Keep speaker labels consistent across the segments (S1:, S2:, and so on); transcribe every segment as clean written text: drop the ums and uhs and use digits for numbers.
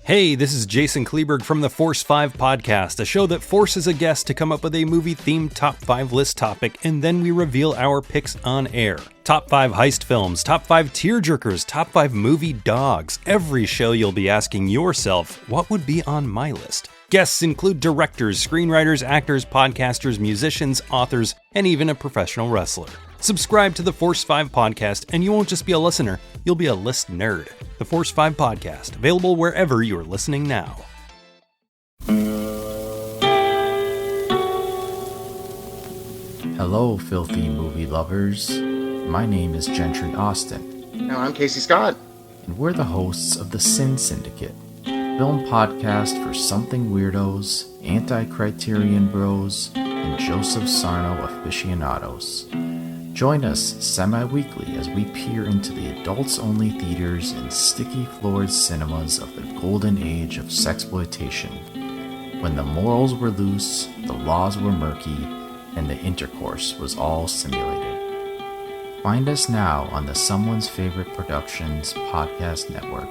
S1: Hey, this is Jason Kleberg from the Force 5 podcast, a show that forces a guest to come up with a movie-themed top 5 list topic, and then we reveal our picks on air. Top 5 heist films, top 5 tearjerkers, top 5 movie dogs. Every show you'll be asking yourself, what would be on my list? Guests include directors, screenwriters, actors, podcasters, musicians, authors, and even a professional wrestler. Subscribe to the Force 5 podcast, and you won't just be a listener, you'll be a list nerd. The Force 5 podcast, available wherever you're listening now.
S2: Hello, filthy movie lovers. My name is Gentry Austin.
S3: And I'm Casey Scott.
S2: And we're the hosts of the Sin Syndicate, film podcast for something weirdos, anti-criterion bros, and Joseph Sarno aficionados. Join us semi-weekly as we peer into the adults-only theaters and sticky-floored cinemas of the golden age of sexploitation, when the morals were loose, the laws were murky, and the intercourse was all simulated. Find us now on the Someone's Favorite Productions podcast network.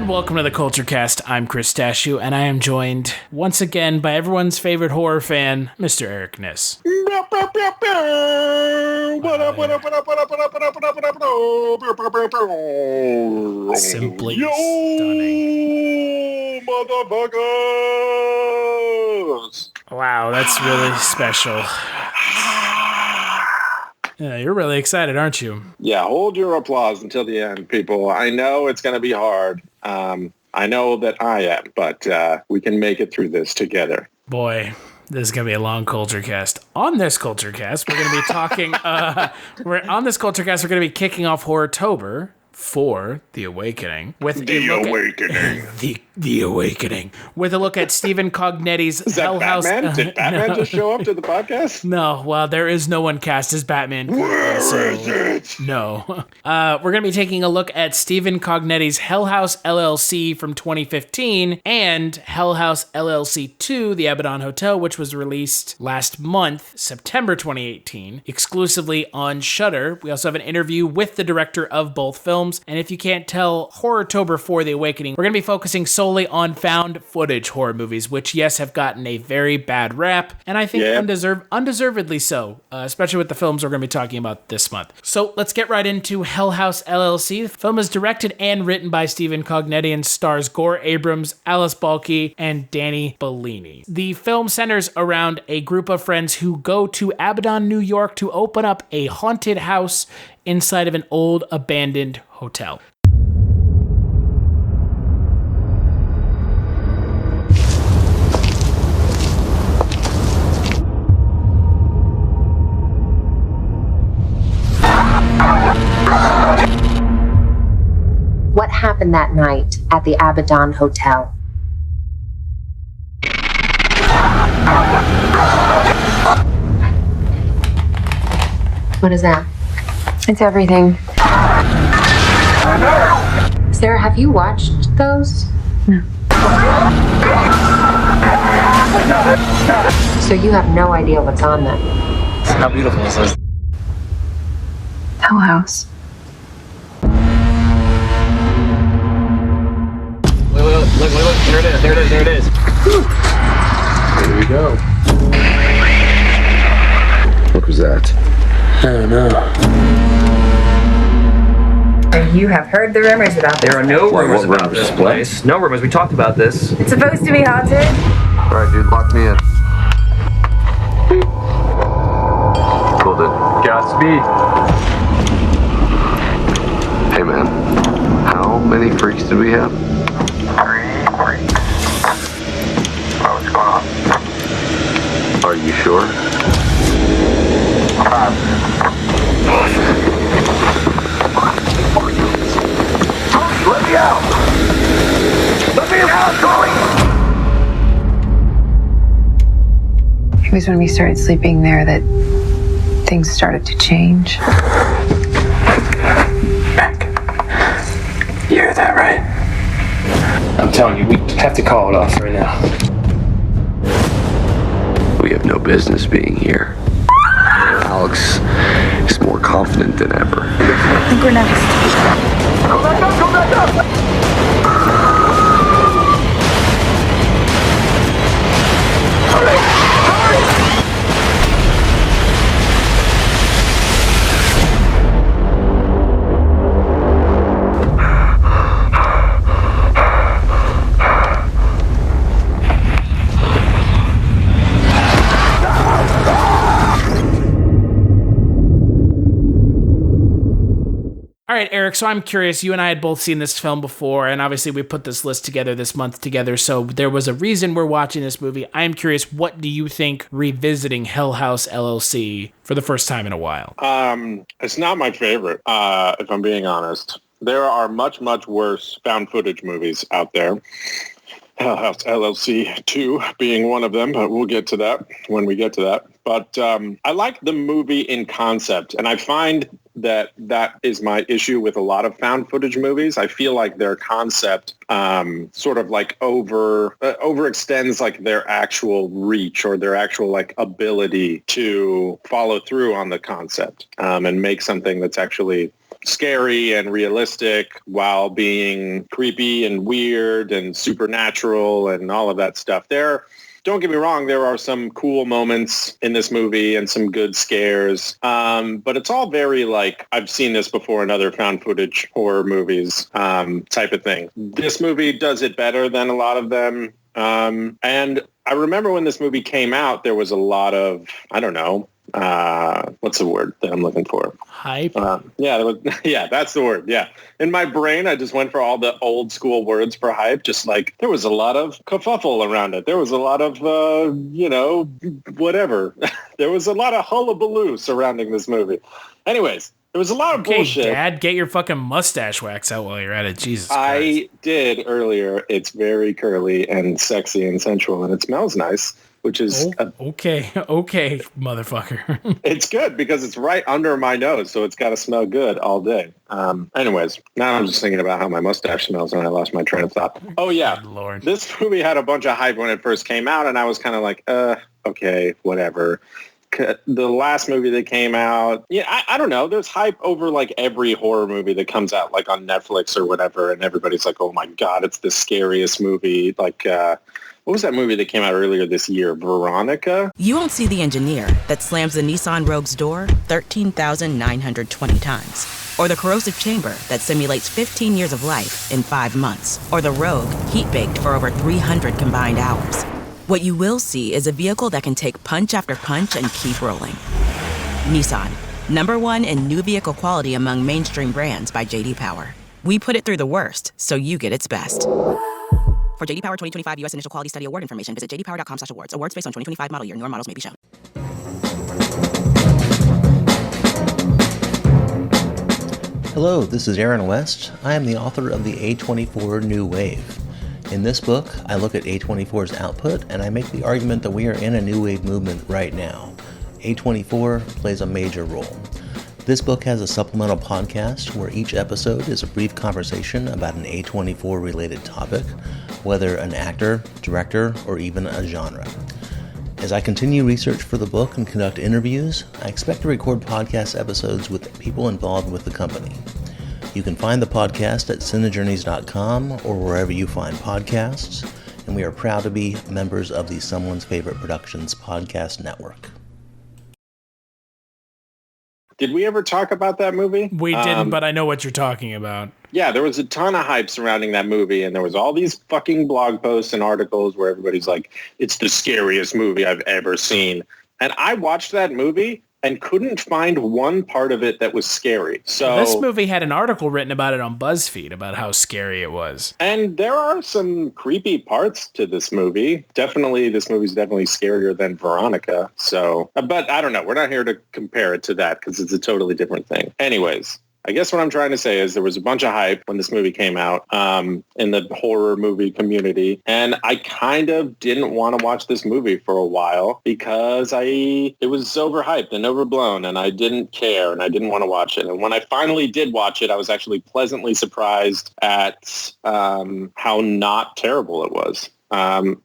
S4: Welcome to the Culture Cast. I'm Chris Stachiw, and I am joined once again by everyone's favorite horror fan, Mr. Eric Kniss. Simply stunning.
S3: Motherfuckers!
S4: Wow, that's really special. Yeah, you're really excited, aren't you?
S3: Yeah, hold your applause until the end, people. I know it's going to be hard. I know that I am, but we can make it through this together.
S4: Boy, this is going to be a long Culture Cast. On this Culture Cast, we're going to be talking... we're going to be kicking off Horrortober for The Awakening. With
S3: The Awakening.
S4: The Awakening. With a look at Stephen Cognetti's Hell House...
S3: Did Batman just show up to the podcast?
S4: No, well, there is no one cast as Batman.
S3: Where is it?
S4: No. We're going to be taking a look at Stephen Cognetti's Hell House LLC from 2015 and Hell House LLC 2, The Abaddon Hotel, which was released last month, September 2018, exclusively on Shudder. We also have an interview with the director of both films. And if you can't tell, Horrortober for The Awakening, we're going to be focusing solely on found footage horror movies, which, yes, have gotten a very bad rap, and I think undeservedly so, especially with the films we're going to be talking about this month. So let's get right into Hell House LLC. The film is directed and written by Stephen Cognetti and stars Gore Abrams, Alice Balke, and Danny Bellini. The film centers around a group of friends who go to Abaddon, New York to open up a haunted house inside of an old abandoned hotel.
S5: What happened that night at the Abaddon Hotel? What is that?
S6: It's everything.
S5: Sarah, have you watched those?
S6: No.
S5: So you have no idea what's on them?
S7: How beautiful is this?
S6: Hell House.
S7: Look, there it is.
S3: Here we go. What was that?
S7: I don't know.
S6: You have heard the rumors about this.
S7: There are no rumors about this place. No rumors. We talked about this.
S6: It's supposed to be haunted.
S3: Alright, dude, lock me in. Cool, dude. Godspeed. Hey, man. How many freaks did we have?
S8: 3 freaks. What's going on?
S3: Are you sure?
S8: 5.
S6: was when we started sleeping there that things started to change.
S8: Back. You hear that, right?
S7: I'm telling you, we have to call it off right now.
S9: We have no business being here. Alex is more confident than ever.
S6: I think we're next.
S8: Go back up! Go back up!
S4: All right, Eric, so I'm curious. You and I had both seen this film before, and obviously we put this list together this month together, so there was a reason we're watching this movie. I'm curious, what do you think revisiting Hell House LLC for the first time in a while?
S3: It's not my favorite, if I'm being honest. There are much, much worse found footage movies out there. Hell House LLC 2 being one of them, but we'll get to that when we get to that. But I like the movie in concept, and I find that is my issue with a lot of found footage movies. I feel like their concept sort of like overextends like their actual reach or their actual like ability to follow through on the concept and make something that's actually scary and realistic while being creepy and weird and supernatural and all of that stuff. Don't get me wrong, there are some cool moments in this movie and some good scares, but it's all very like, I've seen this before in other found footage horror movies type of thing. This movie does it better than a lot of them. And I remember when this movie came out, there was a lot of, I don't know, what's the word that I'm looking for?
S4: Hype?
S3: Yeah, that's the word. Yeah. In my brain, I just went for all the old school words for hype. Just like there was a lot of kerfuffle around it. There was a lot of, whatever. There was a lot of hullabaloo surrounding this movie. Anyways, there was a lot of bullshit.
S4: Dad, get your fucking mustache wax out while you're at it. Jesus Christ.
S3: I did earlier. It's very curly and sexy and sensual, and it smells nice. Which is
S4: okay, motherfucker.
S3: It's good because it's right under my nose, so it's got to smell good all day. Anyways, now I'm just thinking about how my mustache smells, and I lost my train of thought. Oh yeah,
S4: good Lord.
S3: This movie had a bunch of hype when it first came out, and I was kind of like, okay, whatever. The last movie that came out, I don't know. There's hype over like every horror movie that comes out, like on Netflix or whatever, and everybody's like, oh my god, it's the scariest movie. Like. What was that movie that came out earlier this year? Veronica?
S10: You won't see the engineer that slams the Nissan Rogue's door 13,920 times. Or the corrosive chamber that simulates 15 years of life in 5 months. Or the Rogue heat-baked for over 300 combined hours. What you will see is a vehicle that can take punch after punch and keep rolling. Nissan, #1 in new vehicle quality among mainstream brands by J.D. Power. We put it through the worst, so you get its best. For J.D. Power 2025 U.S. Initial Quality Study Award information, visit jdpower.com/awards. Awards based on 2025 model year. Newer models may be shown.
S11: Hello, this is Aaron West. I am the author of the A24 New Wave. In this book, I look at A24's output and I make the argument that we are in a new wave movement right now. A24 plays a major role. This book has a supplemental podcast where each episode is a brief conversation about an A24 related topic, whether an actor, director, or even a genre. As I continue research for the book and conduct interviews, I expect to record podcast episodes with people involved with the company. You can find the podcast at cinejourneys.com or wherever you find podcasts, and we are proud to be members of the Someone's Favorite Productions podcast network.
S3: Did we ever talk about that movie?
S4: We didn't, but I know what you're talking about.
S3: Yeah, there was a ton of hype surrounding that movie, and there was all these fucking blog posts and articles where everybody's like, it's the scariest movie I've ever seen. And I watched that movie and couldn't find one part of it that was scary. So
S4: this movie had an article written about it on BuzzFeed about how scary it was.
S3: And there are some creepy parts to this movie. Definitely, this movie's definitely scarier than Veronica. So, but I don't know. We're not here to compare it to that because it's a totally different thing. Anyways, I guess what I'm trying to say is there was a bunch of hype when this movie came out in the horror movie community. And I kind of didn't want to watch this movie for a while because it was overhyped and overblown and I didn't care and I didn't want to watch it. And when I finally did watch it, I was actually pleasantly surprised at how not terrible it was.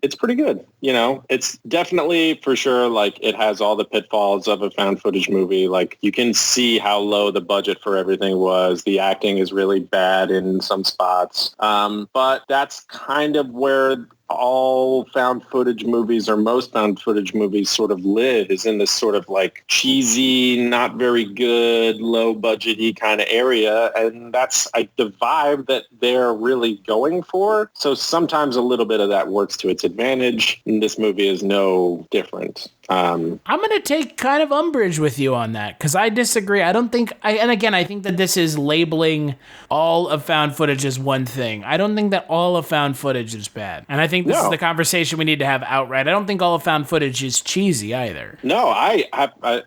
S3: It's pretty good. You know, it's definitely for sure, like it has all the pitfalls of a found footage movie. Like you can see how low the budget for everything was. The acting is really bad in some spots. But that's kind of where all found footage movies or most found footage movies sort of live, is in this sort of like cheesy, not very good, low budgety kind of area. And that's the vibe that they're really going for. So sometimes a little bit of that works to its advantage. And this movie is no different. I'm
S4: going to take kind of umbrage with you on that because I disagree. I don't think, and again, I think that this is labeling all of found footage as one thing. I don't think that all of found footage is bad. And I think this is the conversation we need to have outright. I don't think all of found footage is cheesy either.
S3: No,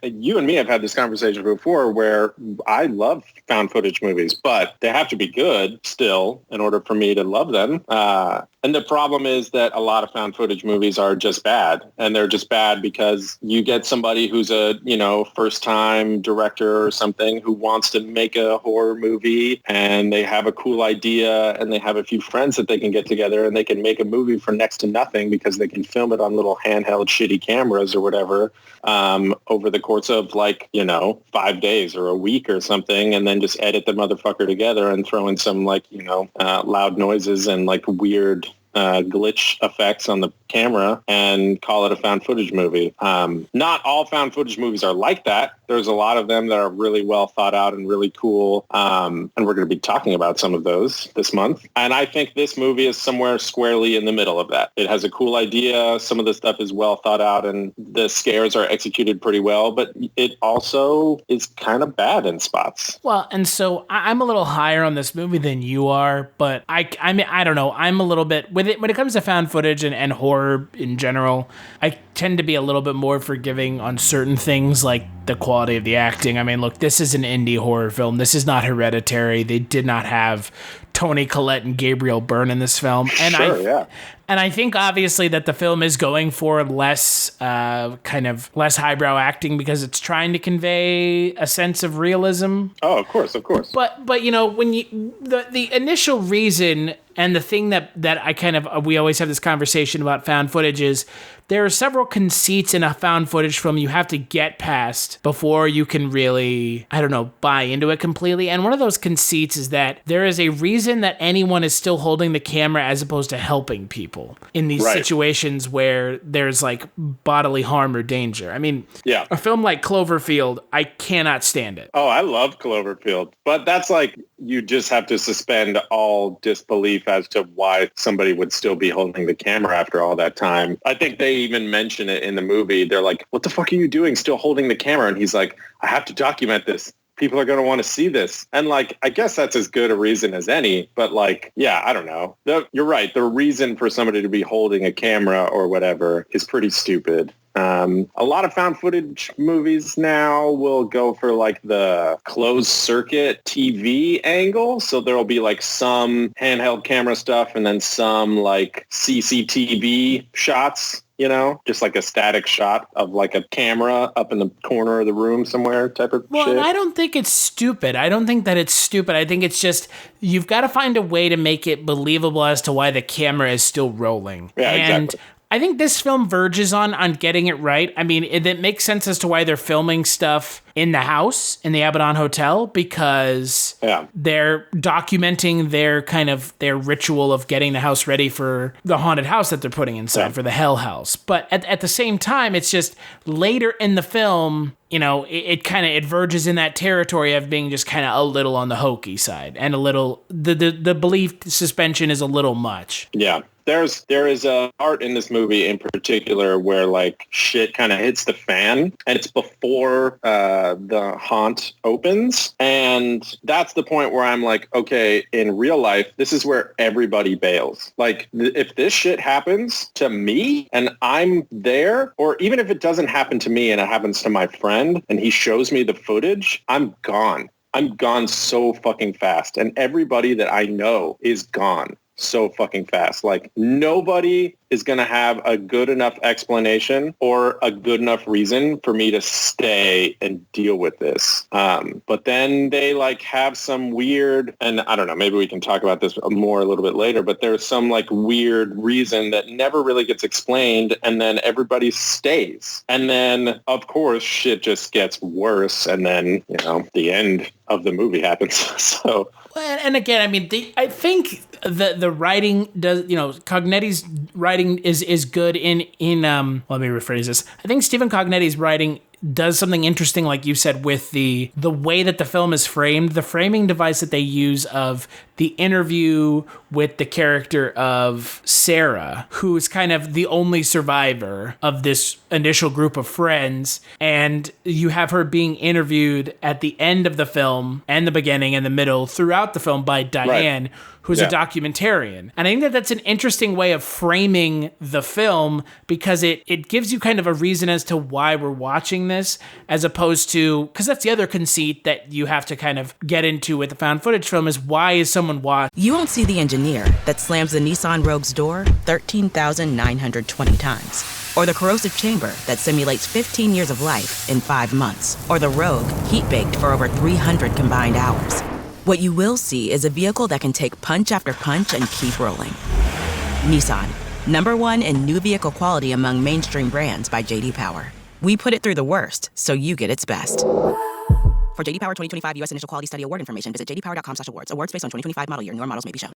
S3: you and me have had this conversation before where I love found footage movies, but they have to be good still in order for me to love them. And the problem is that a lot of found footage movies are just bad, and they're just bad because you get somebody who's a, first-time director or something who wants to make a horror movie, and they have a cool idea, and they have a few friends that they can get together, and they can make a movie for next to nothing because they can film it on little handheld shitty cameras or whatever over the course of 5 days or a week or something, and then just edit the motherfucker together and throw in some loud noises and weird glitch effects on the camera and call it a found footage movie. Not all found footage movies are like that. There's a lot of them that are really well thought out and really cool. And we're going to be talking about some of those this month. And I think this movie is somewhere squarely in the middle of that. It has a cool idea. Some of the stuff is well thought out and the scares are executed pretty well, but it also is kind of bad in spots.
S4: Well, and so I'm a little higher on this movie than you are, but I mean, I don't know. I'm a little bit when it comes to found footage and horror in general, I tend to be a little bit more forgiving on certain things like the quality of the acting. I mean, look, this is an indie horror film. This is not Hereditary. They did not have Toni Collette and Gabriel Byrne in this film. And And I think obviously that the film is going for less less highbrow acting because it's trying to convey a sense of realism.
S3: Oh, of course.
S4: But when the initial reason and the thing that we always have this conversation about found footage is there are several conceits in a found footage film you have to get past before you can really, buy into it completely. And one of those conceits is that there is a reason that anyone is still holding the camera as opposed to helping people in these situations where there's bodily harm or danger. I mean, a film like Cloverfield, I cannot stand it.
S3: Oh, I love Cloverfield. But that's you just have to suspend all disbelief as to why somebody would still be holding the camera after all that time. I think they even mention it in the movie. They're like, what the fuck are you doing still holding the camera? And he's like, I have to document this. People are going to want to see this. And I guess that's as good a reason as any. But I don't know. You're right. The reason for somebody to be holding a camera or whatever is pretty stupid. A lot of found footage movies now will go for the closed circuit TV angle. So there'll be some handheld camera stuff and then some CCTV shots. Just a static shot of a camera up in the corner of the room somewhere type of shit.
S4: Well, I don't think it's stupid. I don't think that it's stupid. I think it's just you've got to find a way to make it believable as to why the camera is still rolling.
S3: Yeah,
S4: and
S3: exactly.
S4: I think this film verges on getting it right. I mean, it makes sense as to why they're filming stuff in the house, in the Abaddon Hotel, because they're documenting their ritual of getting the house ready for the haunted house that they're putting inside for the Hell House. But at the same time, it's just later in the film, it verges in that territory of being just kind of a little on the hokey side and a little, the belief suspension is a little much.
S3: Yeah. There is a part in this movie in particular where shit kind of hits the fan, and it's before the haunt opens, and that's the point where I'm okay, in real life, this is where everybody bails. If this shit happens to me and I'm there, or even if it doesn't happen to me and it happens to my friend and he shows me the footage, I'm gone. I'm gone so fucking fast. And everybody that I know is gone so fucking fast. Like, nobody is going to have a good enough explanation or a good enough reason for me to stay and deal with this. But then they like have some weird, and I don't know, maybe we can talk about this more a little bit later, but there's some like weird reason that never really gets explained, and then everybody stays. And then, of course, shit just gets worse, and then, you know, the end of the movie happens. So...
S4: And again, I mean, I think the writing does, you know, Cognetti's writing is good in let me rephrase this. I think Stephen Cognetti's writing does something interesting, like you said, with the way that the film is framed, the framing device that they use of the interview with the character of Sarah, who is kind of the only survivor of this initial group of friends. And you have her being interviewed at the end of the film and the beginning and the middle throughout the film by Diane, who's a documentarian. And I think that that's an interesting way of framing the film, because it gives you kind of a reason as to why we're watching this, as opposed to, because that's the other conceit that you have to kind of get into with the found footage film, is why is someone watching?
S10: You won't see the engineer that slams the Nissan Rogue's door 13,920 times, or the corrosive chamber that simulates 15 years of life in 5 months, or the Rogue heat-baked for over 300 combined hours. What you will see is a vehicle that can take punch after punch and keep rolling. Nissan, #1 in new vehicle quality among mainstream brands by J.D. Power. We put it through the worst, so you get its best. For J.D. Power 2025 U.S. Initial Quality Study Award information, visit jdpower.com/awards. Awards based on 2025 model year. Newer models may be shown.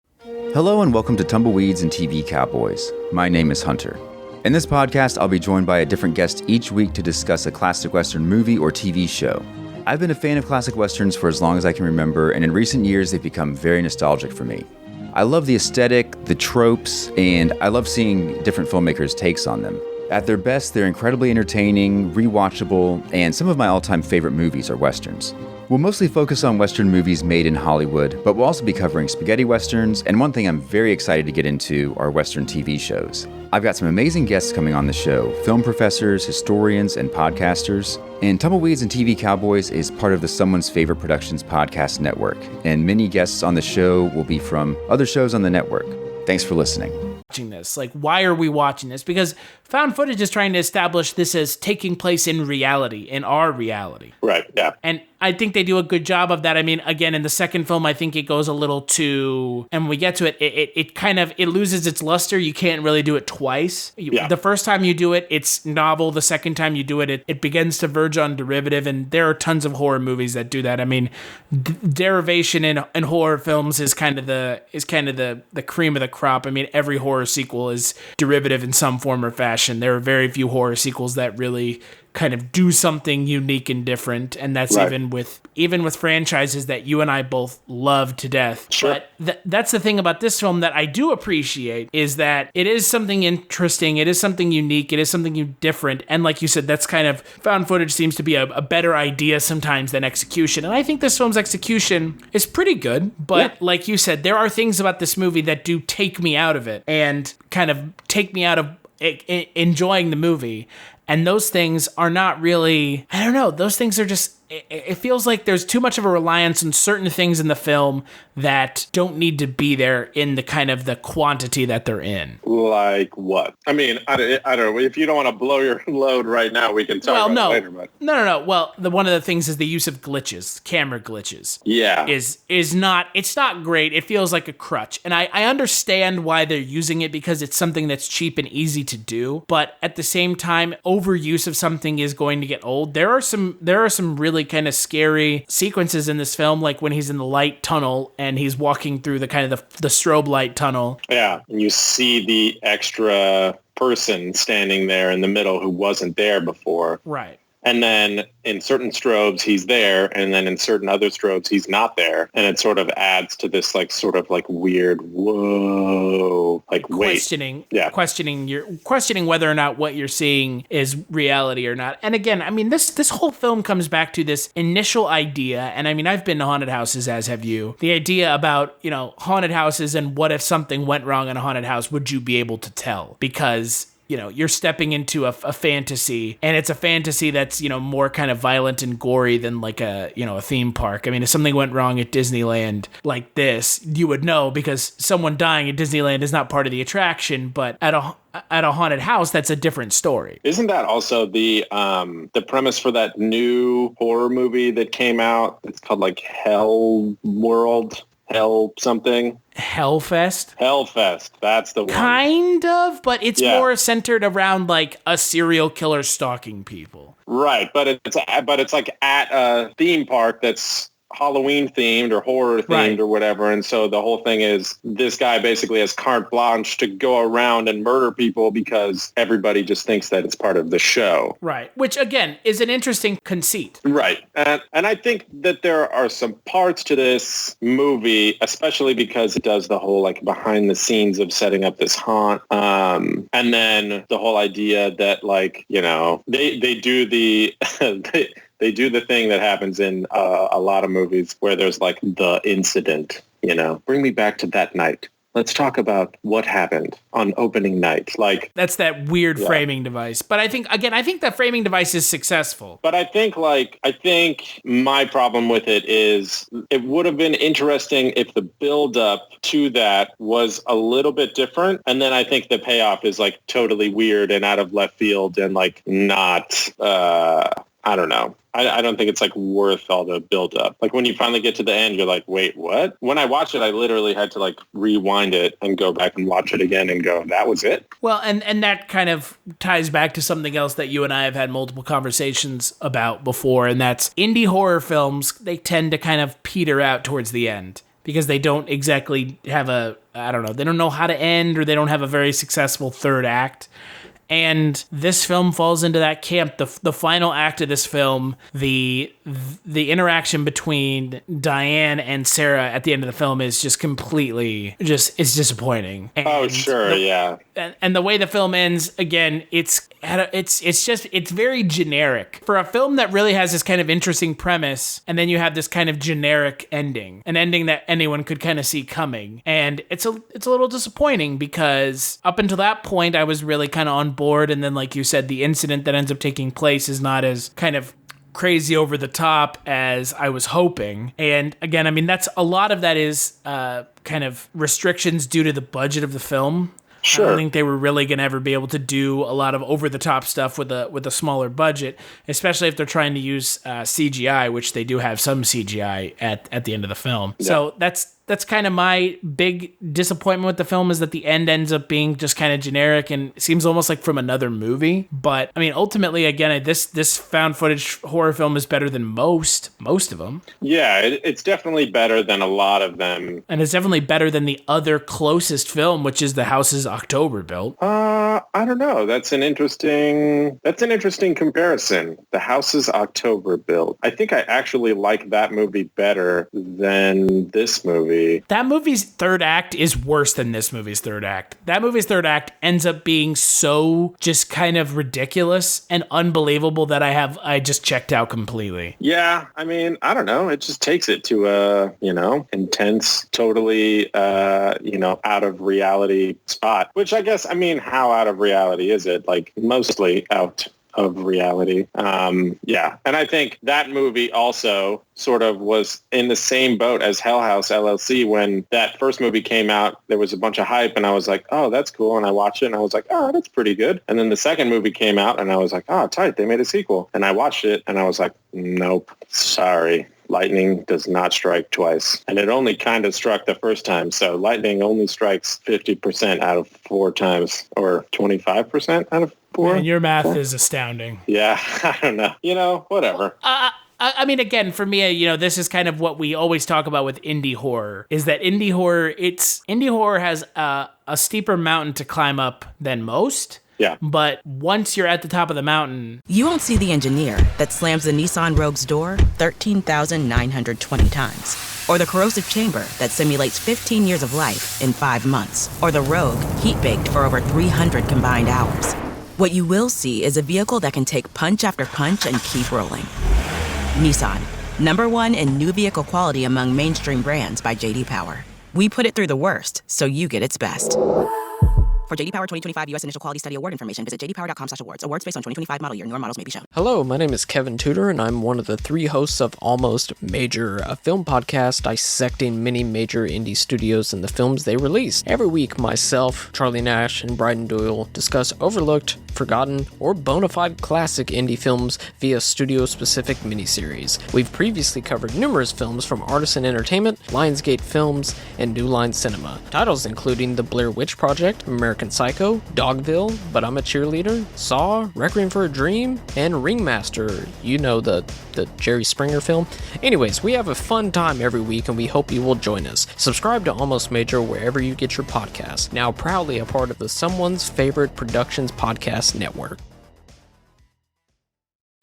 S12: Hello and welcome to Tumbleweeds and TV Cowboys. My name is Hunter. In this podcast, I'll be joined by a different guest each week to discuss a classic Western movie or TV show. I've been a fan of classic Westerns for as long as I can remember, and in recent years, they've become very nostalgic for me. I love the aesthetic, the tropes, and I love seeing different filmmakers' takes on them. At their best, they're incredibly entertaining, rewatchable, and some of my all-time favorite movies are Westerns. We'll mostly focus on Western movies made in Hollywood, but we'll also be covering spaghetti Westerns, and one thing I'm very excited to get into are Western TV shows. I've got some amazing guests coming on the show, film professors, historians, and podcasters. And Tumbleweeds and TV Cowboys is part of the Someone's Favorite Productions podcast network, and many guests on the show will be from other shows on the network. Thanks for listening.
S4: Watching this, like, why are we watching this? Because found footage is trying to establish this as taking place in reality, in our reality.
S3: Right, yeah.
S4: And I think they do a good job of that. I mean, again, in the second film, I think it goes a little too, and when we get to it, it kind of, it loses its luster. You can't really do it twice. The first time you do it, it's novel. The second time you do it, it begins to verge on derivative, and there are tons of horror movies that do that. I mean, derivation in horror films is kind of the cream of the crop. I mean, every horror sequel is derivative in some form or fashion. There are very few horror sequels that really kind of do something unique and different, and that's right. even with franchises that you and I both love to death.
S3: Sure.
S4: But that's the thing about this film that I do appreciate, is that it is something interesting, it is something unique, it is something different, and like you said, that's kind of, found footage seems to be a better idea sometimes than execution, and I think this film's execution is pretty good, but like you said, there are things about this movie that do take me out of it, and kind of take me out of enjoying the movie. And those things are not really, I don't know, those things are just, it feels like there's too much of a reliance on certain things in the film that don't need to be there in the kind of the quantity that they're in.
S3: Like what? I mean, I don't know. If you don't want to blow your load right now, we can talk about it later. But.
S4: No. Well, one of the things is the use of glitches, camera glitches.
S3: Yeah.
S4: Is not, it's not great. It feels like a crutch. And I understand why they're using it, because it's something that's cheap and easy to do. But at the same time, overuse of something is going to get old. There are some really kind of scary sequences in this film, like when he's in the light tunnel and he's walking through the kind of the strobe light tunnel.
S3: Yeah, and you see the extra person standing there in the middle who wasn't there before.
S4: Right.
S3: And then in certain strobes, he's there. And then in certain other strobes, he's not there. And it sort of adds to this sort of weird, whoa,
S4: questioning whether or not what you're seeing is reality or not. And again, I mean, this whole film comes back to this initial idea. And I mean, I've been to haunted houses, as have you. The idea about, haunted houses and what if something went wrong in a haunted house, would you be able to tell? Because you're stepping into a fantasy, and it's a fantasy that's, more kind of violent and gory than like a theme park. I mean, if something went wrong at Disneyland like this, you would know because someone dying at Disneyland is not part of the attraction, but at a haunted house, that's a different story.
S3: Isn't that also the premise for that new horror movie that came out? It's called like Hell World, Hell something.
S4: Hellfest?
S3: Hellfest, that's the one.
S4: Kind of, but it's more centered around like a serial killer stalking people.
S3: Right, but it's like at a theme park that's Halloween themed or horror themed or whatever, and so the whole thing is this guy basically has carte blanche to go around and murder people because everybody just thinks that it's part of the show.
S4: Right, which again is an interesting conceit.
S3: Right, and I think that there are some parts to this movie, especially because it does the whole like behind the scenes of setting up this haunt, and then the whole idea that like they do the They do the thing that happens in a lot of movies where there's like the incident, bring me back to that night. Let's talk about what happened on opening night. Like
S4: that's that weird framing device. But I think that framing device is successful.
S3: But I think my problem with it is it would have been interesting if the build up to that was a little bit different. And then I think the payoff is like totally weird and out of left field and like not, I don't know. I don't think it's like worth all the build up. Like when you finally get to the end, you're like, wait, what? When I watched it, I literally had to like rewind it and go back and watch it again and go, that was it?
S4: Well, and that kind of ties back to something else that you and I have had multiple conversations about before, and that's indie horror films. They tend to kind of peter out towards the end because they don't exactly have they don't know how to end, or they don't have a very successful third act. And this film falls into that camp. The final act of this film, the interaction between Diane and Sarah at the end of the film is just completely it's disappointing. And And the way the film ends, again, it's very generic for a film that really has this kind of interesting premise, and then you have this kind of generic ending, an ending that anyone could kind of see coming. And it's a little disappointing because up until that point, I was really kind of on board, and then like you said, the incident that ends up taking place is not as kind of crazy over the top as I was hoping. And again, I mean, that's a lot of that is kind of restrictions due to the budget of the film. Sure. I don't think they were really going to ever be able to do a lot of over-the-top stuff with a smaller budget, especially if they're trying to use CGI, which they do have some CGI at the end of the film. Yeah. So that's kind of my big disappointment with the film, is that the end ends up being just kind of generic and seems almost like from another movie. But I mean, ultimately, again, this found footage horror film is better than most of them.
S3: Yeah, it's definitely better than a lot of them.
S4: And it's definitely better than the other closest film, which is The House's October Built.
S3: I don't know. That's an interesting comparison. The House's October Built. I think I actually like that movie better than this movie.
S4: That movie's third act is worse than this movie's third act. That movie's third act ends up being so just kind of ridiculous and unbelievable that I just checked out completely.
S3: Yeah, I mean, I don't know. It just takes it to a, intense, totally, out of reality spot, which I guess, I mean, how out of reality is it? Like mostly out of reality. Yeah. And I think that movie also sort of was in the same boat as Hell House LLC. When that first movie came out, there was a bunch of hype and I was like, oh, that's cool. And I watched it and I was like, oh, that's pretty good. And then the second movie came out and I was like, oh, tight, they made a sequel. And I watched it and I was like, nope, sorry. Lightning does not strike twice. And it only kind of struck the first time. So lightning only strikes 50% out of 4 times, or 25% out of 4.
S4: Man, your math is astounding.
S3: Yeah, I don't know. Whatever.
S4: I mean, again, for me, this is kind of what we always talk about with indie horror, is that indie horror has a steeper mountain to climb up than most.
S3: Yeah.
S4: But once you're at the top of the mountain,
S10: you won't see the engineer that slams the Nissan Rogue's door 13,920 times, or the corrosive chamber that simulates 15 years of life in 5 months, or the Rogue heat-baked for over 300 combined hours. What you will see is a vehicle that can take punch after punch and keep rolling. Nissan, #1 in new vehicle quality among mainstream brands by J.D. Power. We put it through the worst, so you get its best. For For JD Power 2025 U.S. Initial Quality Study Award information, visit jdpower.com/awards. Awards based on 2025 model year. Newer models may be shown.
S13: Hello, my name is Kevin Tudor, and I'm one of the 3 hosts of Almost Major, a film podcast dissecting many major indie studios and the films they release. Every week, myself, Charlie Nash, and Bryden Doyle discuss overlooked, forgotten, or bona fide classic indie films via studio-specific miniseries. We've previously covered numerous films from Artisan Entertainment, Lionsgate Films, and New Line Cinema. Titles including The Blair Witch Project, American Psycho, Dogville, But I'm a Cheerleader, Saw, Requiem for a Dream, and Ringmaster. You know, the Jerry Springer film. Anyways, we have a fun time every week, and we hope you will join us. Subscribe to Almost Major wherever you get your podcasts. Now proudly a part of the Someone's Favorite Productions podcast network.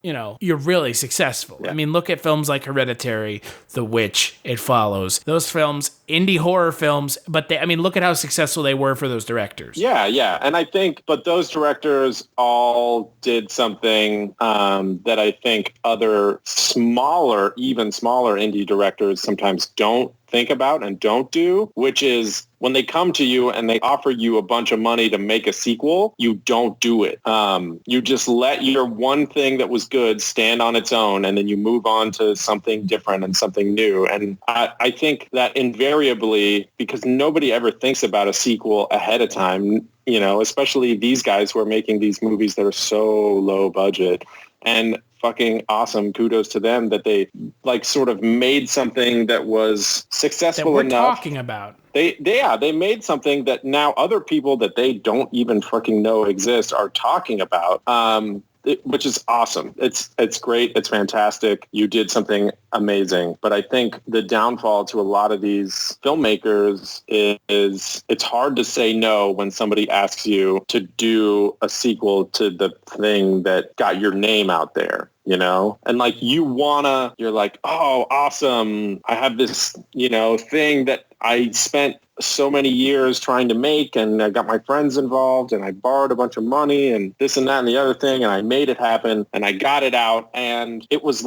S4: You know, you're really successful. Yeah. I mean, look at films like Hereditary, The Witch, It Follows. Those films, indie horror films, but look at how successful they were for those directors.
S3: Yeah. And I think, but those directors all did something that I think other even smaller indie directors sometimes don't think about and don't do, which is when they come to you and they offer you a bunch of money to make a sequel, you don't do it. You just let your one thing that was good stand on its own, and then you move on to something different and something new. And I think that invariably, because nobody ever thinks about a sequel ahead of time, you know, especially these guys who are making these movies that are so low budget, and fucking awesome. Kudos to them that they sort of made something that was successful enough.
S4: That we're talking about.
S3: They made something that now other people that they don't even fucking know exist are talking about. Which is awesome. It's great. It's fantastic. You did something amazing. But I think the downfall to a lot of these filmmakers is it's hard to say no when somebody asks you to do a sequel to the thing that got your name out there, you know? And you're like, oh, awesome. I have this, thing that I spent so many years trying to make, and I got my friends involved, and I borrowed a bunch of money and this and that and the other thing, and I made it happen, and I got it out, and it was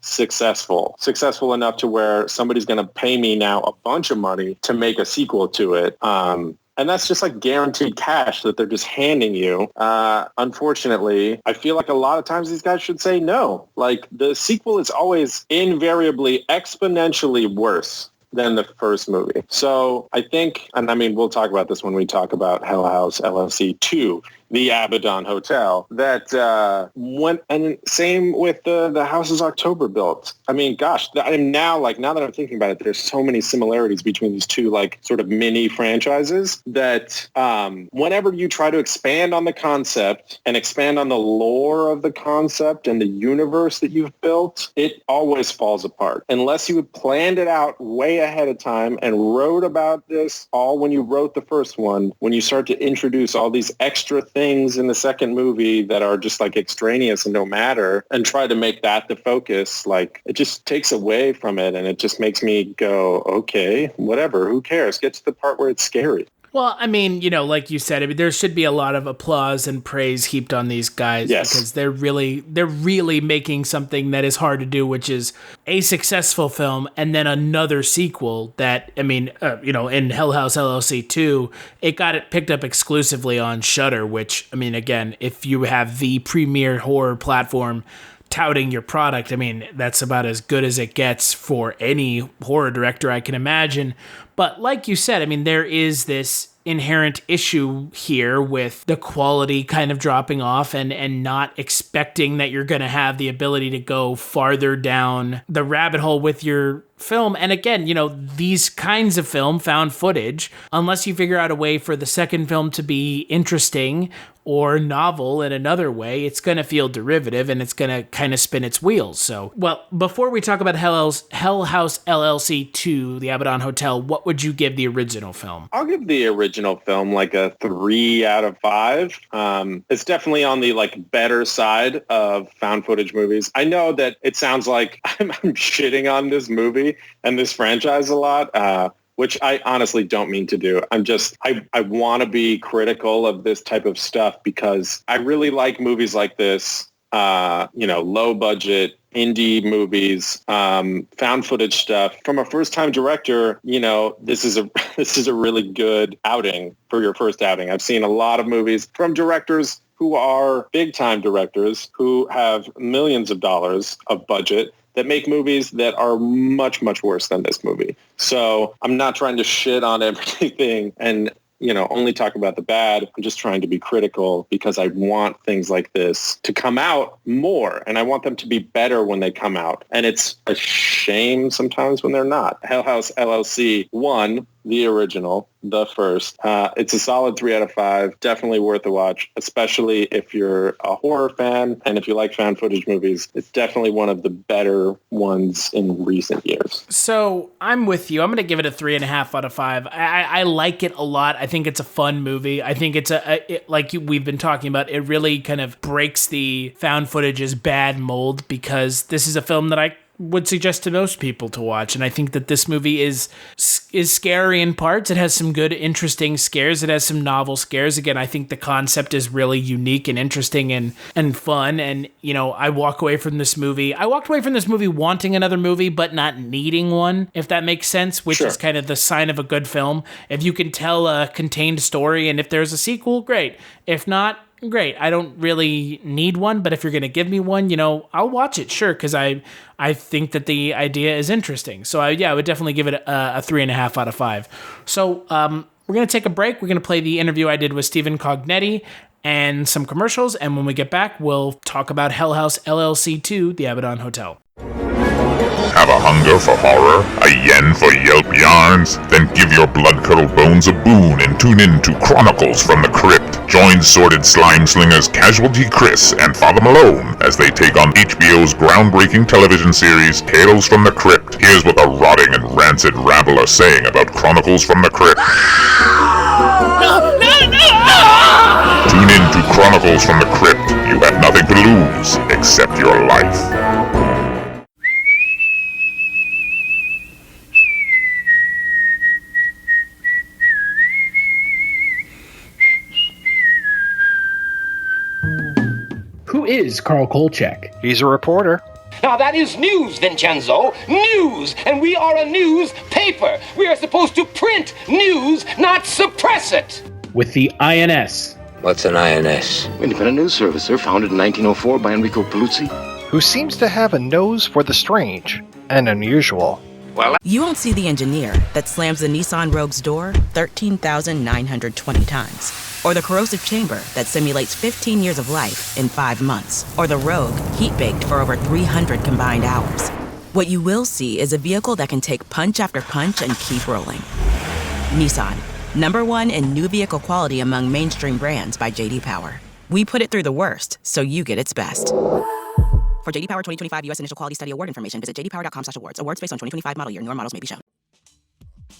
S3: successful enough to where somebody's going to pay me now a bunch of money to make a sequel to it. And that's just guaranteed cash that they're just handing you. Unfortunately, I feel like a lot of times these guys should say no. The sequel is always invariably exponentially worse than the first movie. So I think, and we'll talk about this when we talk about Hell House LLC 2, the Abaddon Hotel, that and same with the houses October built. Now that I'm thinking about it, there's so many similarities between these two sort of mini franchises that whenever you try to expand on the concept and expand on the lore of the concept and the universe that you've built, it always falls apart. Unless you had planned it out way ahead of time and wrote about this all when you wrote the first one, when you start to introduce all these extra things in the second movie that are just extraneous and don't matter, and try to make that the focus, it just takes away from it, and it just makes me go, okay, whatever, who cares? Get to the part where it's scary.
S4: Well, like you said, there should be a lot of applause and praise heaped on these guys. Yes. Because they're really making something that is hard to do, which is a successful film and then another sequel that, in Hell House LLC 2, it got it picked up exclusively on Shudder, which, again, if you have the premier horror platform touting your product, that's about as good as it gets for any horror director I can imagine. But like you said, there is this inherent issue here with the quality kind of dropping off and not expecting that you're going to have the ability to go farther down the rabbit hole with your film. And again, these kinds of film, found footage, unless you figure out a way for the second film to be interesting or novel in another way, it's going to feel derivative and it's going to kind of spin its wheels. So, well, before we talk about Hell House LLC 2, the Abaddon Hotel, what would you give the original film?
S3: I'll give the original film a 3 out of 5. It's definitely on the better side of found footage movies. I know that it sounds like I'm shitting on this movie and this franchise a lot, which I honestly don't mean to do. I want to be critical of this type of stuff because I really like movies like this. low budget indie movies, found footage stuff from a first-time director. This is a really good outing for your first outing. I've seen a lot of movies from directors who are big-time directors who have millions of dollars of budget that make movies that are much, much worse than this movie. So I'm not trying to shit on everything and only talk about the bad. I'm just trying to be critical because I want things like this to come out more, and I want them to be better when they come out. And it's a shame sometimes when they're not. Hell House LLC 1, the original, the first. It's a solid 3 out of 5. Definitely worth a watch, especially if you're a horror fan and if you like found footage movies. It's definitely one of the better ones in recent years.
S4: So I'm with you. I'm going to give it a 3.5 out of 5. I like it a lot. I think it's a fun movie. I think it's we've been talking about, it really kind of breaks the found footage's bad mold, because this is a film that I would suggest to most people to watch. And I think that this movie is scary in parts. It has some good, interesting scares. It has some novel scares. Again, I think the concept is really unique and interesting and fun. And, I walked away from this movie wanting another movie, but not needing one, if that makes sense, which is kind of the sign of a good film. If you can tell a contained story, and if there's a sequel, great. If not, great. I don't really need one, but if you're going to give me one, I'll watch it, sure, because I think that the idea is interesting. So, I would definitely give it a 3.5 out of 5. So, we're going to take a break. We're going to play the interview I did with Stephen Cognetti and some commercials, and when we get back, we'll talk about Hell House LLC 2, the Abaddon Hotel.
S14: Have a hunger for horror? A yen for Yelp yarns? Then give your blood-curdled bones a boon and tune in to Chronicles from the Crypt. Join sordid slime slingers Casualty Chris and Father Malone as they take on HBO's groundbreaking television series Tales from the Crypt. Here's what the rotting and rancid rabble are saying about Chronicles from the Crypt.
S8: No!
S14: Tune in to Chronicles from the Crypt. You have nothing to lose except your life.
S15: Who is Carl Kolchak?
S16: He's a reporter.
S17: Now that is news, Vincenzo. News! And we are a newspaper. We are supposed to print news, not suppress it.
S15: With the INS.
S18: What's an INS?
S19: Independent News Service, sir, founded in 1904 by Enrico Paluzzi.
S16: Who seems to have a nose for the strange and unusual.
S10: You won't see the engineer that slams the Nissan Rogue's door 13,920 times. Or the corrosive chamber that simulates 15 years of life in 5 months. Or the Rogue heat-baked for over 300 combined hours. What you will see is a vehicle that can take punch after punch and keep rolling. Nissan, #1 in new vehicle quality among mainstream brands by J.D. Power. We put it through the worst, so you get its best. For J.D. Power 2025 U.S. Initial Quality Study Award information, visit jdpower.com/awards. Awards based on 2025 model year. Newer models may be shown.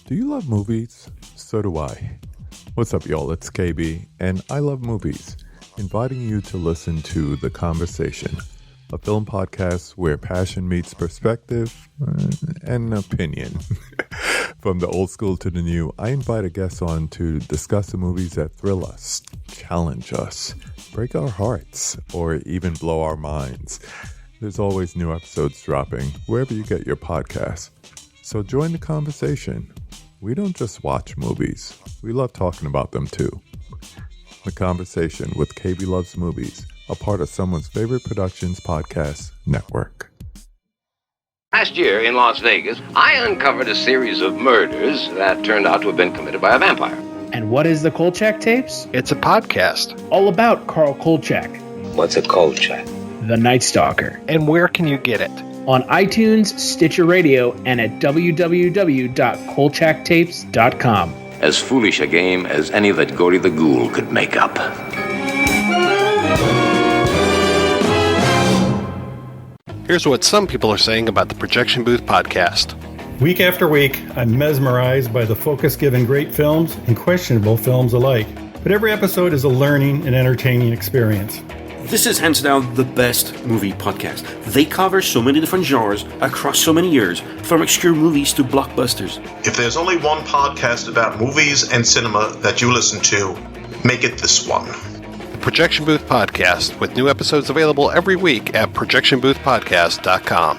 S20: Do you love movies? So do I. What's up, y'all? It's KB, and I love movies. Inviting you to listen to The Conversation, a film podcast where passion meets perspective and opinion. From the old school to the new, I invite a guest on to discuss the movies that thrill us, challenge us, break our hearts, or even blow our minds. There's always new episodes dropping wherever you get your podcasts. So join the conversation. We don't just watch movies. We love talking about them too. The Conversation with KB Loves Movies, a part of Someone's Favorite Productions podcast network.
S21: Last year in Las Vegas, I uncovered a series of murders that turned out to have been committed by a vampire.
S15: And what is the Kolchak Tapes?
S16: It's a podcast.
S15: All about Carl Kolchak.
S18: What's a Kolchak?
S15: The Night Stalker.
S16: And where can you get it?
S15: On iTunes, Stitcher Radio, and at www.kolchaktapes.com.
S21: As foolish a game as any that Gory the Ghoul could make up.
S16: Here's what some people are saying about the Projection Booth podcast.
S22: Week after week, I'm mesmerized by the focus given great films and questionable films alike. But every episode is a learning and entertaining experience.
S23: This is hands down the best movie podcast. They cover so many different genres across so many years, from obscure movies to blockbusters.
S24: If there's only one podcast about movies and cinema that you listen to, make it this one.
S16: the Projection Booth Podcast, with new episodes available every week at projectionboothpodcast.com.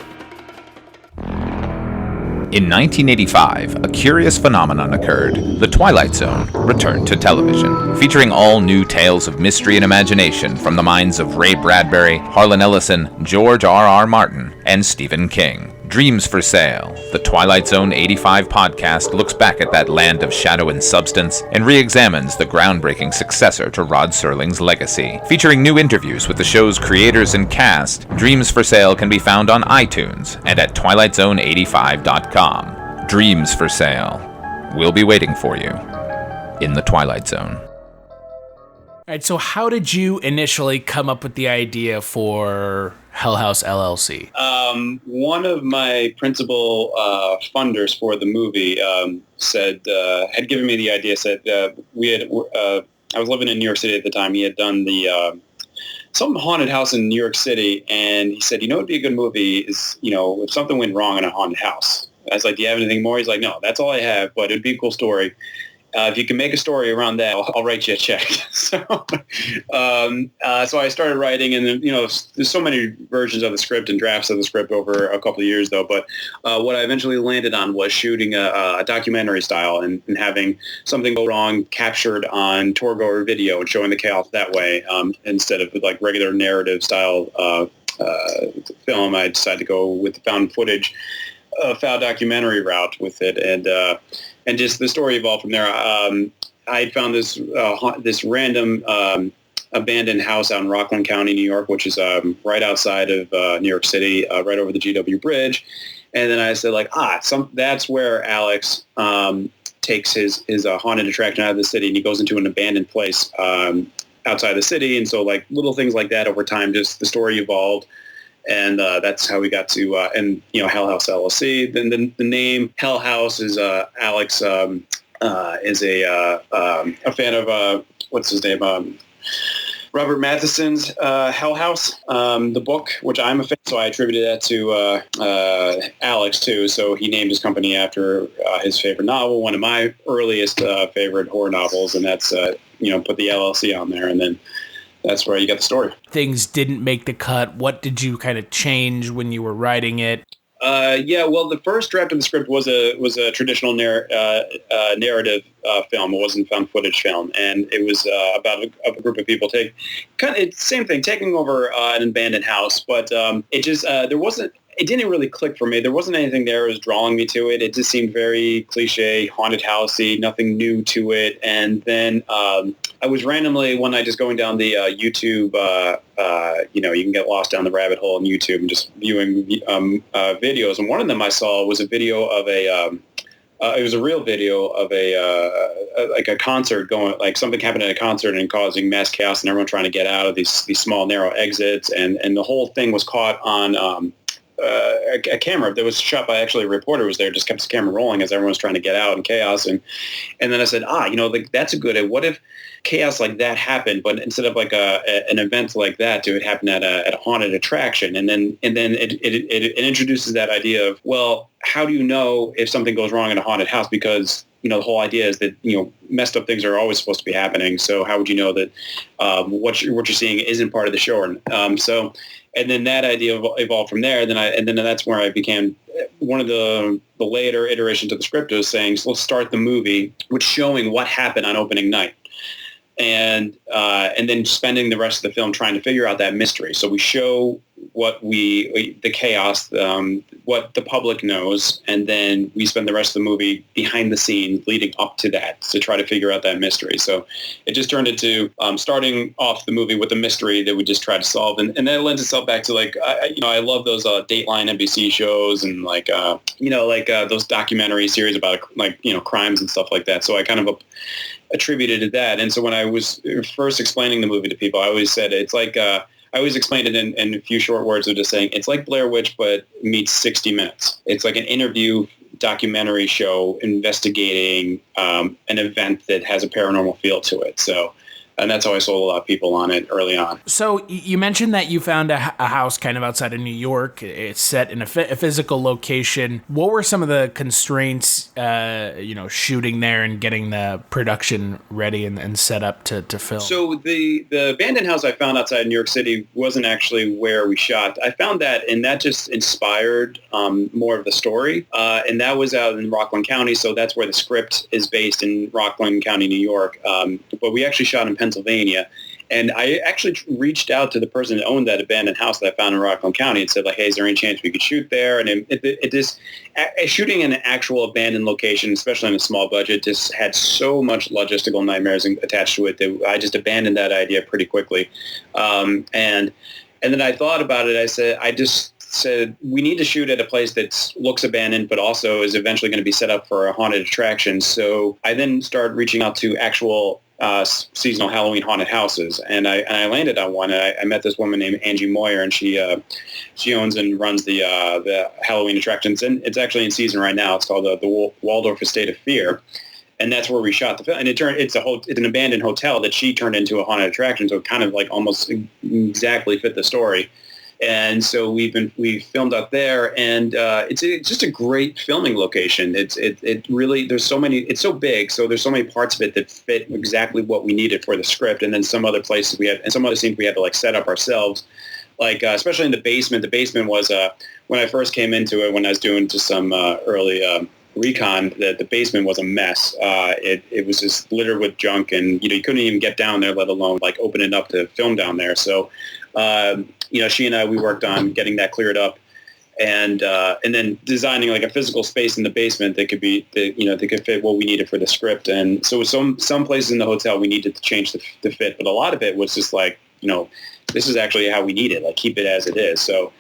S1: In 1985, a curious phenomenon occurred. The Twilight Zone returned to television, featuring all new tales of mystery and imagination from the minds of Ray Bradbury, Harlan Ellison, George R.R. Martin, and Stephen King. Dreams for Sale, the Twilight Zone 85 podcast looks back at that land of shadow and substance and re-examines the groundbreaking successor to Rod Serling's legacy. Featuring new interviews with the show's creators and cast, Dreams for Sale can be found on iTunes and at twilightzone85.com. Dreams for Sale. We'll be waiting for you in the Twilight Zone.
S4: All right, so how did you initially come up with the idea for Hell House LLC?
S2: One of my principal funders for the movie had given me the idea. Said I was living in New York City at the time. He had done the some haunted house in New York City, and he said, it'd be a good movie is if something went wrong in a haunted house. I was like, do you have anything more? He's like, no, that's all I have, but it'd be a cool story. If you can make a story around that, I'll write you a check. So I started writing, and then, there's so many versions of the script and drafts of the script over a couple of years, though. But what I eventually landed on was shooting a documentary style and having something go wrong captured on tour-goer video and showing the chaos that way instead of like regular narrative style film. I decided to go with the found footage, found documentary route with it, and just the story evolved from there. I found this random abandoned house out in Rockland County, New York, which is right outside of New York City, right over the GW Bridge. And then I said, that's where Alex takes his haunted attraction out of the city, and he goes into an abandoned place outside the city. And so, little things like that over time, just the story evolved. And that's how we got to, Hell House LLC. Then the name Hell House is Alex is a fan of, what's his name? Robert Matheson's Hell House, the book, which I'm a fan, so I attributed that to Alex, too. So he named his company after his favorite novel, one of my earliest favorite horror novels, and that's, put the LLC on there, and then that's where you got the story.
S4: Things didn't make the cut. What did you kind of change when you were writing it?
S2: The first draft of the script was a traditional narrative film. It wasn't found footage film, and it was about a group of people same thing, taking over an abandoned house. But it didn't really click for me. There wasn't anything there that was drawing me to it. It just seemed very cliche, haunted housey, nothing new to it. And then I was randomly one night just going down the YouTube, you can get lost down the rabbit hole on YouTube and just viewing videos. And one of them I saw was a video of it was a real video of a concert going, something happened at a concert and causing mass chaos and everyone trying to get out of these small, narrow exits. And the whole thing was caught on a camera that was shot by actually a reporter who was there, just kept his camera rolling as everyone was trying to get out in chaos. And then I said, that's a good, what if chaos like that happened, but instead of an event like that, it would happen at a haunted attraction. And then it introduces that idea of, well, how do you know if something goes wrong in a haunted house? Because, the whole idea is that, messed up things are always supposed to be happening. So how would you know that what you're seeing isn't part of the show? And then that idea evolved from there. And then that's where I became one of the later iterations of the script was saying, so let's start the movie with showing what happened on opening night. And then spending the rest of the film trying to figure out that mystery. So we show the chaos, what the public knows, and then we spend the rest of the movie behind the scenes leading up to that to try to figure out that mystery. So it just turned into starting off the movie with a mystery that we just try to solve. And that lends itself back to I love those Dateline NBC shows and those documentary series about crimes and stuff like that. So I kind of attributed to that. And so when I was first explaining the movie to people, I always said it's I always explained it in a few short words of just saying it's like Blair Witch, but meets 60 Minutes. It's like an interview documentary show investigating an event that has a paranormal feel to it. So, and that's how I sold a lot of people on it early on.
S4: So you mentioned that you found a house kind of outside of New York. It's set in a physical location. What were some of the constraints shooting there and getting the production ready and set up to film?
S2: So the abandoned house I found outside New York City wasn't actually where we shot. I found that, and that just inspired more of the story. And that was out in Rockland County, so that's where the script is based, in Rockland County, New York. But we actually shot in Pennsylvania. And I actually reached out to the person that owned that abandoned house that I found in Rockland County and said, like, hey, is there any chance we could shoot there? And shooting in an actual abandoned location, especially in a small budget, just had so much logistical nightmares attached to it that I just abandoned that idea pretty quickly. And then I thought about it. I just said, we need to shoot at a place that looks abandoned, but also is eventually going to be set up for a haunted attraction. So I then started reaching out to actual seasonal Halloween haunted houses, and I landed on one. I met this woman named Angie Moyer, and she owns and runs the Halloween attractions, and it's actually in season right now. It's called the Waldorf Estate of Fear, and that's where we shot the film. And it's an abandoned hotel that she turned into a haunted attraction, so it kind of like almost exactly fit the story. And so we filmed up there, and it's just a great filming location. It really, there's so many, it's so big, so there's so many parts of it that fit exactly what we needed for the script. And then some other places and some other scenes we had to like set up ourselves, like especially in the basement. The basement was when I first came into it, when I was doing just some early recon, the basement was a mess. It was just littered with junk, and you couldn't even get down there, let alone like open it up to film down there. So she and I, we worked on getting that cleared up, and then designing like a physical space in the basement that could that could fit what we needed for the script. And so some places in the hotel we needed to change the fit, but a lot of it was just like, this is actually how we need it, like keep it as it is. So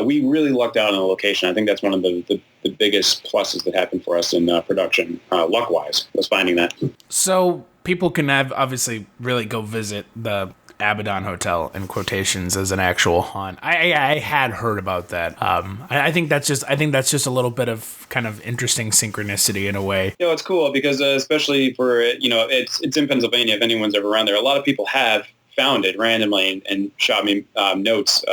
S2: we really lucked out on the location. I think that's one of the biggest pluses that happened for us in production, luck-wise, was finding that.
S4: So people can obviously really go visit the Abaddon Hotel in quotations as an actual haunt. I had heard about that. I think that's just a little bit of kind of interesting synchronicity in a way.
S2: It's cool because especially for it's in Pennsylvania. If anyone's ever around there, a lot of people have found it randomly and shot me notes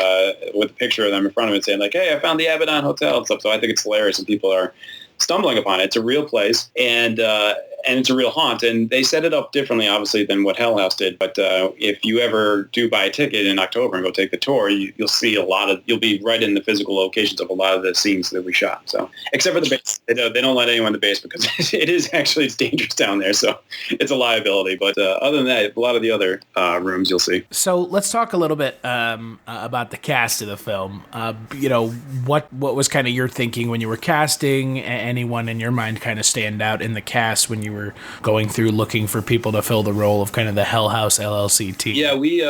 S2: with a picture of them in front of it saying like, hey, I found the Abaddon Hotel and stuff. So I think it's hilarious and people are stumbling upon it. It's a real place, and it's a real haunt, and they set it up differently, obviously, than what Hell House did. But if you ever do buy a ticket in October and go take the tour, you'll see you'll be right in the physical locations of a lot of the scenes that we shot. So, except for the base, they don't let anyone in the base because it's dangerous down there, so it's a liability. But other than that, a lot of the other rooms you'll see.
S4: So let's talk a little bit about the cast of the film. What was kind of your thinking when you were casting? Anyone in your mind kind of stand out in the cast when you were going through looking for people to fill the role of kind of the Hell House LLC team?
S2: Yeah, we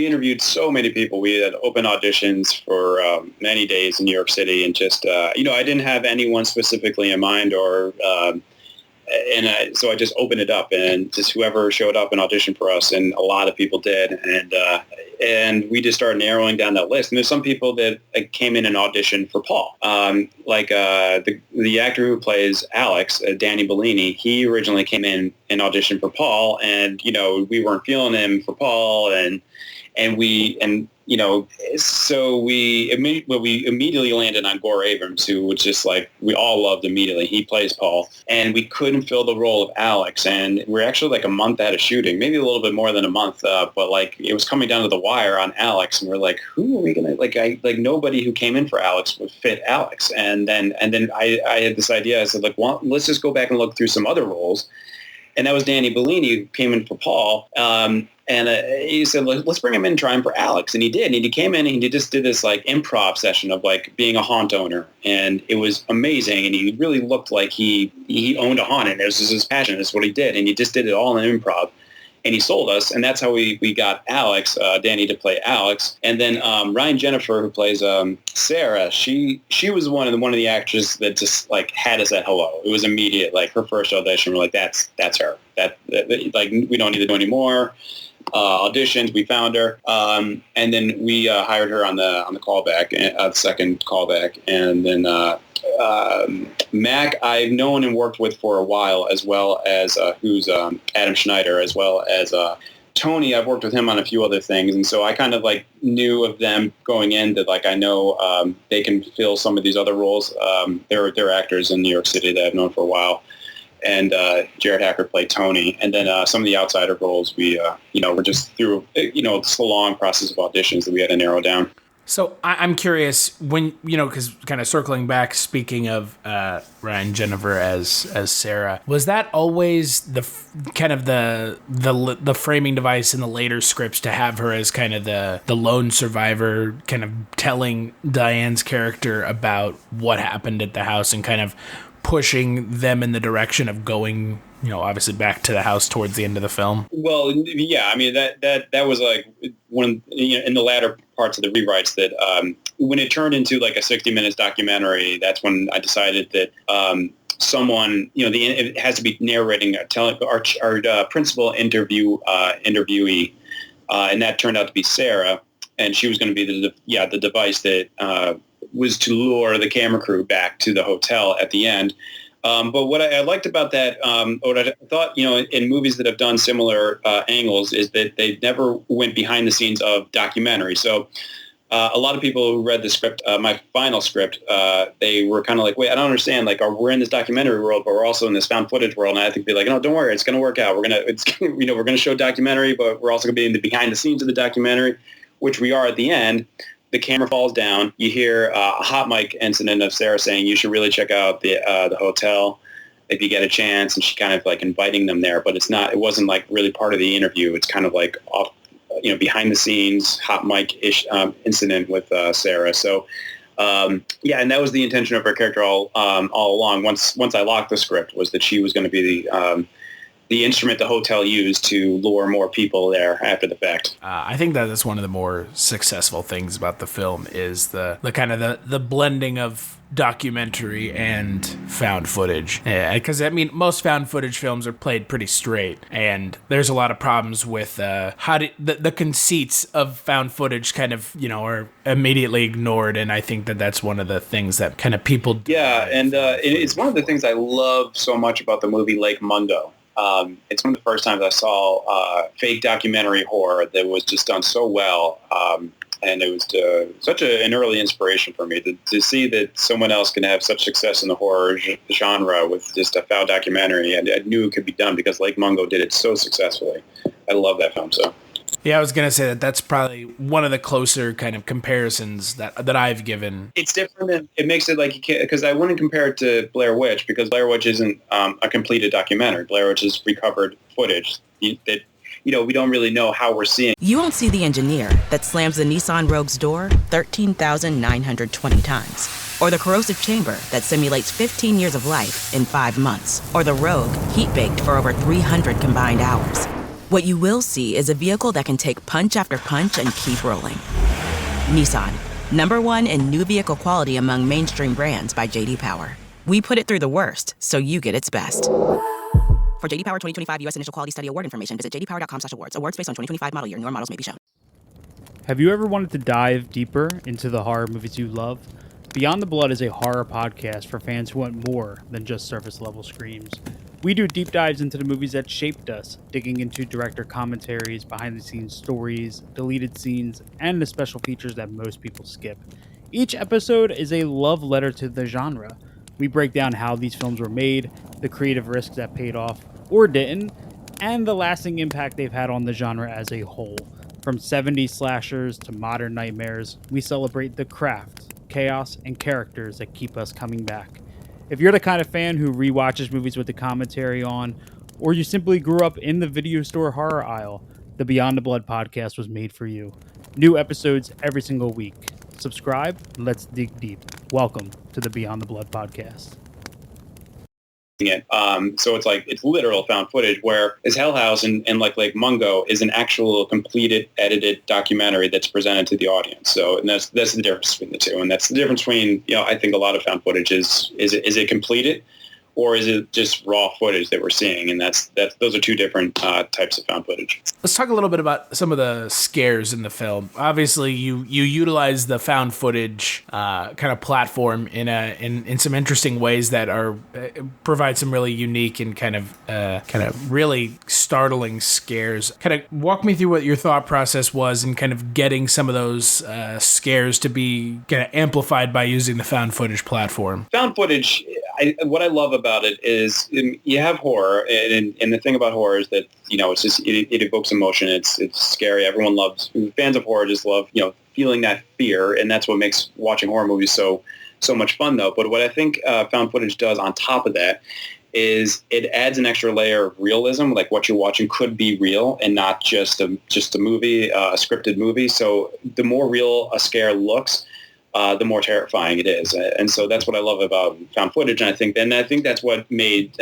S2: interviewed so many people. We had open auditions for many days in New York City, and just I didn't have anyone specifically in mind, so I just opened it up, and just whoever showed up and auditioned for us, and a lot of people did, and we just started narrowing down that list. And there's some people that came in and auditioned for Paul, like the actor who plays Alex, Danny Bellini. He originally came in and auditioned for Paul, and we weren't feeling him for Paul, so we immediately landed on Gore Abrams, who was just like, we all loved immediately. He plays Paul, and we couldn't fill the role of Alex, and we're actually like a month out of shooting, maybe a little bit more than a month, but like it was coming down to the wire on Alex, and we're like, who are we gonna nobody who came in for Alex would fit Alex, and then I had this idea. I said, like, well, let's just go back and look through some other roles. And that was Danny Bellini, who came in for Paul. And he said, let's bring him in and try him for Alex. And he did. And he came in and he just did this like improv session of like being a haunt owner. And it was amazing. And he really looked like he owned a haunt. And it was just his passion. That's what he did. And he just did it all in improv. And he sold us. And that's how we got Alex, Danny, to play Alex. And then Ryan Jennifer, who plays Sarah, she was one of the actresses that just like had us at hello. It was immediate. Like her first audition, we're like, that's her. That like, we don't need to do any more auditions. We found her, and then we hired her on the callback, the second callback, and then Mac I've known and worked with for a while, as well as who's Adam Schneider, as well as Tony, I've worked with him on a few other things, and so I kind of like knew of them going in that like I know they can fill some of these other roles. They're actors in New York City that I've known for a while, and Jared Hacker played Tony, and then some of the outsider roles we we're just through it's a long process of auditions that we had to narrow down.
S4: So I'm curious when, because kind of circling back, speaking of Ryan Jennifer as Sarah, was that always the kind of the framing device in the later scripts to have her as kind of the lone survivor, kind of telling Diane's character about what happened at the house and kind of pushing them in the direction of going, obviously back to the house towards the end of the film?
S2: Well, yeah, I mean that was like one in the latter parts of the rewrites that when it turned into like a 60 minutes documentary, that's when I decided that someone, it has to be narrating, telling our principal interviewee, and that turned out to be Sarah, and she was going to be the device that was to lure the camera crew back to the hotel at the end. But what I liked about that, what I thought, in movies that have done similar angles, is that they never went behind the scenes of documentary. So a lot of people who read the script, my final script, they were kind of like, wait, I don't understand. Like, we're in this documentary world, but we're also in this found footage world. And I think they're like, no, don't worry, it's going to work out. We're going to show documentary, but we're also going to be in the behind the scenes of the documentary, which we are at the end. The camera falls down. You hear a hot mic incident of Sarah saying, you should really check out the hotel if you get a chance. And she kind of like inviting them there, but it wasn't like really part of the interview. It's kind of like off, behind the scenes, hot mic-ish incident with Sarah. So, and that was the intention of her character all along. Once I locked the script, was that she was going to be the instrument the hotel used to lure more people there after the fact.
S4: I think that is one of the more successful things about the film is the kind of the blending of documentary and found footage. Because most found footage films are played pretty straight, and there's a lot of problems with the conceits of found footage kind of are immediately ignored, and I think that's one of the things that kind of people do.
S2: Yeah, and it's one of the things I love so much about the movie Lake Mungo. It's one of the first times I saw fake documentary horror that was just done so well, and it was such an early inspiration for me to see that someone else can have such success in the horror genre with just a found documentary, and I knew it could be done because Lake Mungo did it so successfully. I love that film so.
S4: Yeah, I was going to say that's probably one of the closer kind of comparisons that I've given.
S2: It's different, and it makes it like you can't, because I wouldn't compare it to Blair Witch, because Blair Witch isn't a completed documentary. Blair Witch is recovered footage that, we don't really know how we're seeing.
S10: You won't see the engineer that slams the Nissan Rogue's door 13,920 times. Or the corrosive chamber that simulates 15 years of life in 5 months. Or the Rogue heat-baked for over 300 combined hours. What you will see is a vehicle that can take punch after punch and keep rolling. Nissan, #1 in new vehicle quality among mainstream brands by J.D. Power. We put it through the worst, so you get its best. For J.D. Power 2025 U.S. Initial Quality Study Award information, visit jdpower.com/awards. Awards based on 2025 model year. Newer models may be shown.
S5: Have you ever wanted to dive deeper into the horror movies you love? Beyond the Blood is a horror podcast for fans who want more than just surface-level screams. We do deep dives into the movies that shaped us, digging into director commentaries, behind-the-scenes stories, deleted scenes, and the special features that most people skip. Each episode is a love letter to the genre. We break down how these films were made, the creative risks that paid off or didn't, and the lasting impact they've had on the genre as a whole. From 70s slashers to modern nightmares, we celebrate the craft, chaos, and characters that keep us coming back. If you're the kind of fan who rewatches movies with the commentary on, or you simply grew up in the video store horror aisle, the Beyond the Blood podcast was made for you. New episodes every single week. Subscribe, and let's dig deep. Welcome to the Beyond the Blood podcast.
S2: So it's literal found footage, where is Hell House and like Lake Mungo is an actual completed edited documentary that's presented to the audience. So, and that's the difference between the two, and that's the difference between I think a lot of found footage is it completed, or is it just raw footage that we're seeing? And those are two different types of found footage.
S4: Let's talk a little bit about some of the scares in the film. Obviously, you utilize the found footage kind of platform in some interesting ways that are provide some really unique and kind of really startling scares. Kind of walk me through what your thought process was in kind of getting some of those scares to be kind of amplified by using the found footage platform.
S2: Found footage, what I love about it is you have horror, and the thing about horror is that, it's just, it evokes emotion. It's scary. Everyone loves, fans of horror just love, feeling that fear, and that's what makes watching horror movies so much fun, though. But what I think found footage does on top of that is it adds an extra layer of realism, like what you're watching could be real and not just a movie, a scripted movie. So the more real a scare looks, the more terrifying it is. And so that's what I love about found footage. And I think that's what made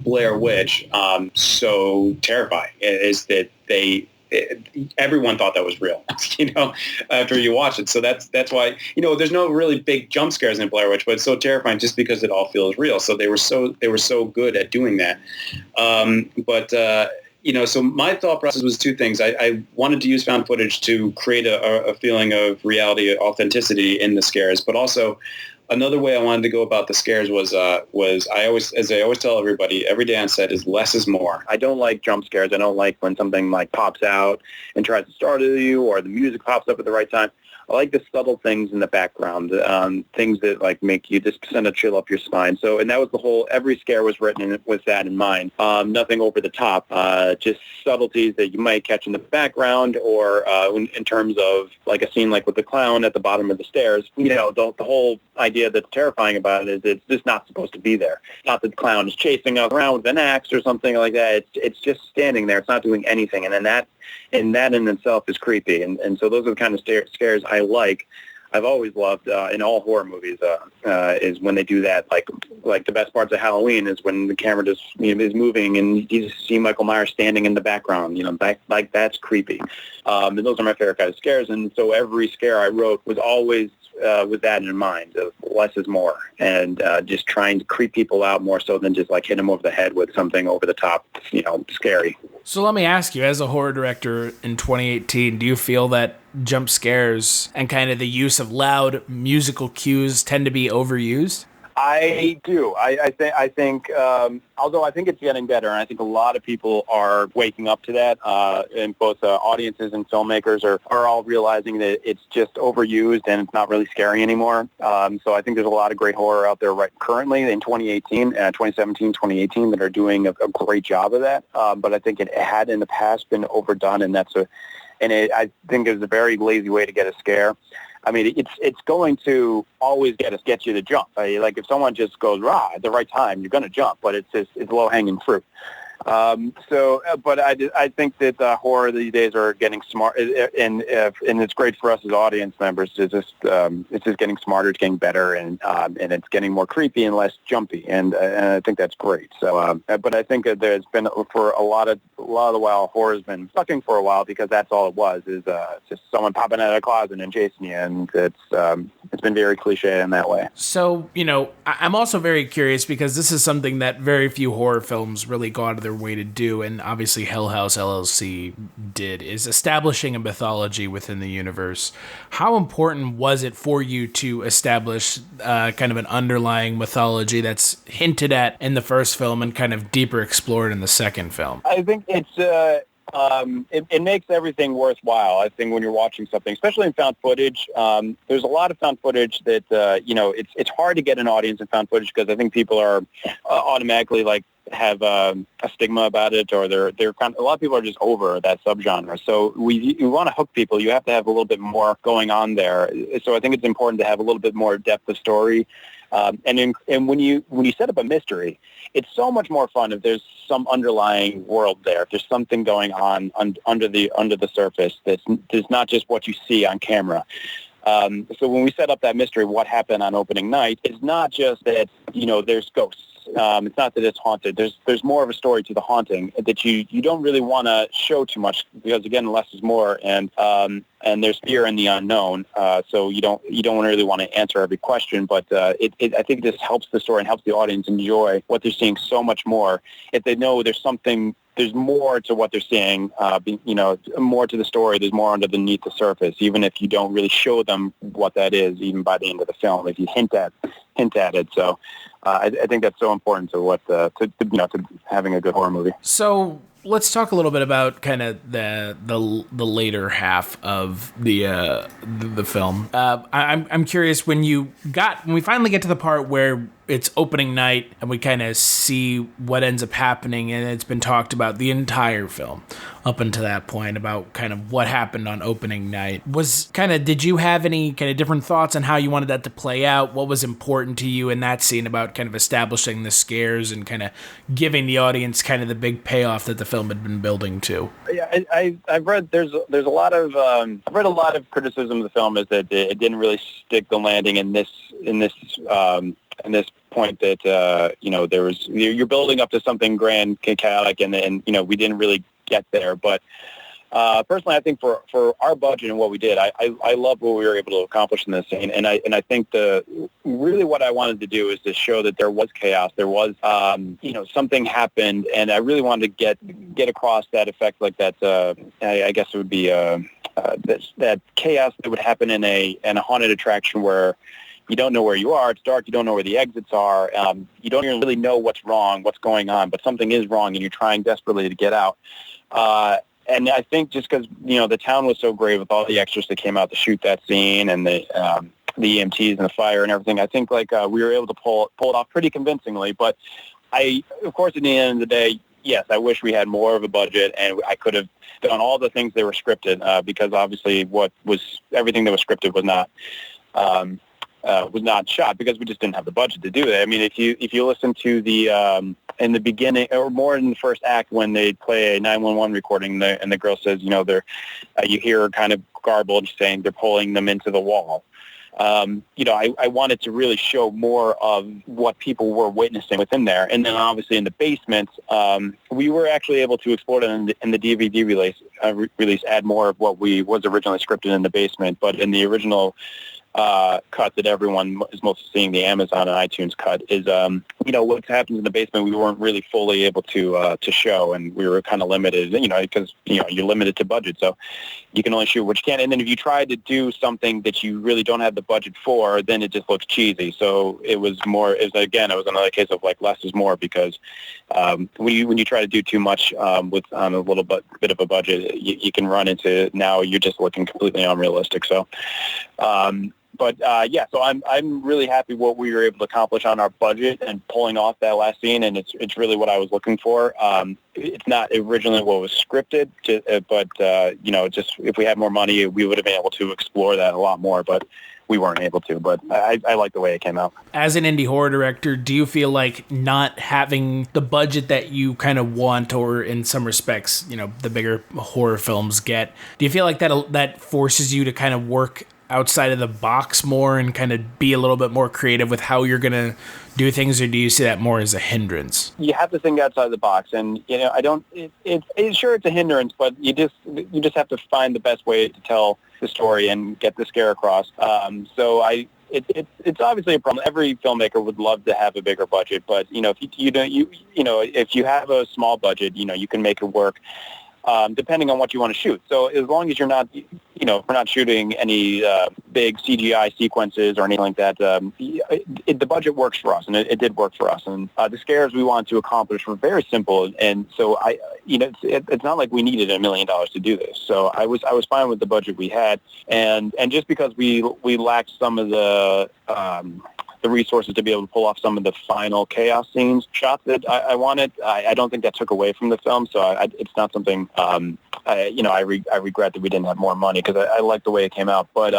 S2: Blair Witch so terrifying, is that everyone thought that was real, after you watch it. So that's why, there's no really big jump scares in Blair Witch, but it's so terrifying just because it all feels real. So they were so good at doing that. So my thought process was two things. I wanted to use found footage to create a feeling of reality, authenticity in the scares, but also another way I wanted to go about the scares was I always tell everybody every day on set is less is more. I don't like jump scares. I don't like when something like pops out and tries to startle you, or the music pops up at the right time. I like the subtle things in the background, things that like make you just send a chill up your spine. So, and that was the whole, every scare was written with that in mind. Nothing over the top, just subtleties that you might catch in the background, or in terms of like a scene like with the clown at the bottom of the stairs. The whole idea that's terrifying about it is it's just not supposed to be there. It's not that the clown is chasing us around with an axe or something like that. It's just standing there. It's not doing anything. And then that in itself is creepy. And so those are the kind of scares I like. I've always loved in all horror movies is when they do that. Like the best parts of Halloween is when the camera just is moving and you just see Michael Myers standing in the background. That's creepy. And those are my favorite kind of scares. And so every scare I wrote was always with that in mind, of less is more, and just trying to creep people out more so than just like hit them over the head with something over the top, scary.
S4: So let me ask you, as a horror director in 2018, do you feel that jump scares and kind of the use of loud musical cues tend to be overused?
S2: I do. I think, although I think it's getting better, and I think a lot of people are waking up to that, and both audiences and filmmakers are all realizing that it's just overused and it's not really scary anymore. So I think there's a lot of great horror out there currently in 2017, 2018 that are doing a great job of that. But I think it had in the past been overdone, and I think it's a very lazy way to get a scare. I mean, it's going to always get you to jump. Like if someone just goes rah at the right time, you're going to jump, but it's low hanging fruit. But I think that horror these days are getting smart, and it's great for us as audience members to just it's just getting smarter, it's getting better, and it's getting more creepy and less jumpy, and I think that's great. So, but I think that there's been for a lot of the while horror has been sucking for a while, because that's all it was, is just someone popping out of a closet and chasing you, and it's been very cliche in that way.
S4: So I'm also very curious, because this is something that very few horror films really go out of their way to do, and obviously Hell House LLC did, is establishing a mythology within the universe. How important was it for you to establish kind of an underlying mythology that's hinted at in the first film and kind of deeper explored in the second film?
S2: I think it's it makes everything worthwhile. I think when you're watching something, especially in found footage, there's a lot of found footage that it's hard to get an audience in found footage, because I think people are automatically have a stigma about it, or they're kind of, a lot of people are just over that subgenre. So you want to hook people, you have to have a little bit more going on there. So I think it's important to have a little bit more depth of story. And when you set up a mystery, it's so much more fun if there's some underlying world there. If there's something going on under the surface that's not just what you see on camera. So when we set up that mystery, what happened on opening night, it's not just that there's ghosts. it's not that it's haunted. There's more of a story to the haunting that you don't really want to show too much, because again, less is more, and there's fear in the unknown. So you don't really want to answer every question, but I think this helps the story and helps the audience enjoy what they're seeing so much more if they know there's more to what they're seeing, more to the story. There's more underneath the surface, even if you don't really show them what that is, even by the end of the film, if you hint at it. So I think that's so important to to having a good horror movie.
S4: So let's talk a little bit about kind of the later half of the film. I'm curious, when we finally get to the part where it's opening night and we kind of see what ends up happening, and it's been talked about the entire film up until that point about kind of what happened on opening night. Did you have any kind of different thoughts on how you wanted that to play out? What was important to you in that scene about kind of establishing the scares and kind of giving the audience kind of the big payoff that the film had been building to?
S2: Yeah, I've read there's a lot of I've read a lot of criticism of the film is that it didn't really stick the landing in this point that you're building up to something grand, chaotic, and we didn't really get there. But personally, I think for our budget and what we did, I love what we were able to accomplish in this scene, and I think really what I wanted to do is to show that there was chaos, there was something happened, and I really wanted to get across that effect, like that. I guess it would be that chaos that would happen in a haunted attraction where you don't know where you are. It's dark. You don't know where the exits are. You don't even really know what's wrong, what's going on, but something is wrong, and you're trying desperately to get out. And I think just because the town was so great with all the extras that came out to shoot that scene, and the EMTs and the fire and everything, I think we were able to pull it off pretty convincingly. But of course, at the end of the day, yes, I wish we had more of a budget, and I could have done all the things that were scripted, because obviously everything that was scripted was not shot, because we just didn't have the budget to do that. I mean, if you listen to the in the beginning, or more in the first act, when they play a 911 recording, and the girl says, you hear her kind of garbled saying they're pulling them into the wall. I wanted to really show more of what people were witnessing within there. And then obviously in the basement, we were actually able to explore it in the DVD release, add more of what was originally scripted in the basement. But in the original cut that everyone is mostly seeing, the Amazon and iTunes cut, is what happens in the basement we weren't really fully able to show, and we were kind of limited, because you're limited to budget, so you can only shoot what you can. And then if you try to do something that you really don't have the budget for, then it just looks cheesy. So it was another case of less is more, because when you try to do too much with on a little bit of a budget, you can run into, now you're just looking completely unrealistic. So so I'm really happy what we were able to accomplish on our budget and pulling off that last scene, and it's really what I was looking for. It's not originally what was scripted, but just if we had more money, we would have been able to explore that a lot more, but we weren't able to. But I like the way it came out. As an indie horror director, do you feel like not having the budget that you kind of want, or in some respects, the bigger horror films get, do you feel like that forces you to kind of work outside of the box more and kind of be a little bit more creative with how you're going to do things, or do you see that more as a hindrance? You have to think outside the box, and it's a hindrance, but you just have to find the best way to tell the story and get the scare across. It's obviously a problem. Every filmmaker would love to have a bigger budget, but if you have a small budget, you can make it work. Depending on what you want to shoot. So as long as you're not, we're not shooting any big CGI sequences or anything like that, the budget works for us, and it did work for us. And the scares we wanted to accomplish were very simple, and so it's not like we needed $1 million to do this. So I was fine with the budget we had, and just because we lacked some of the resources to be able to pull off some of the final chaos shots that I wanted, I don't think that took away from the film. So it's not something, I regret that we didn't have more money, because I like the way it came out. But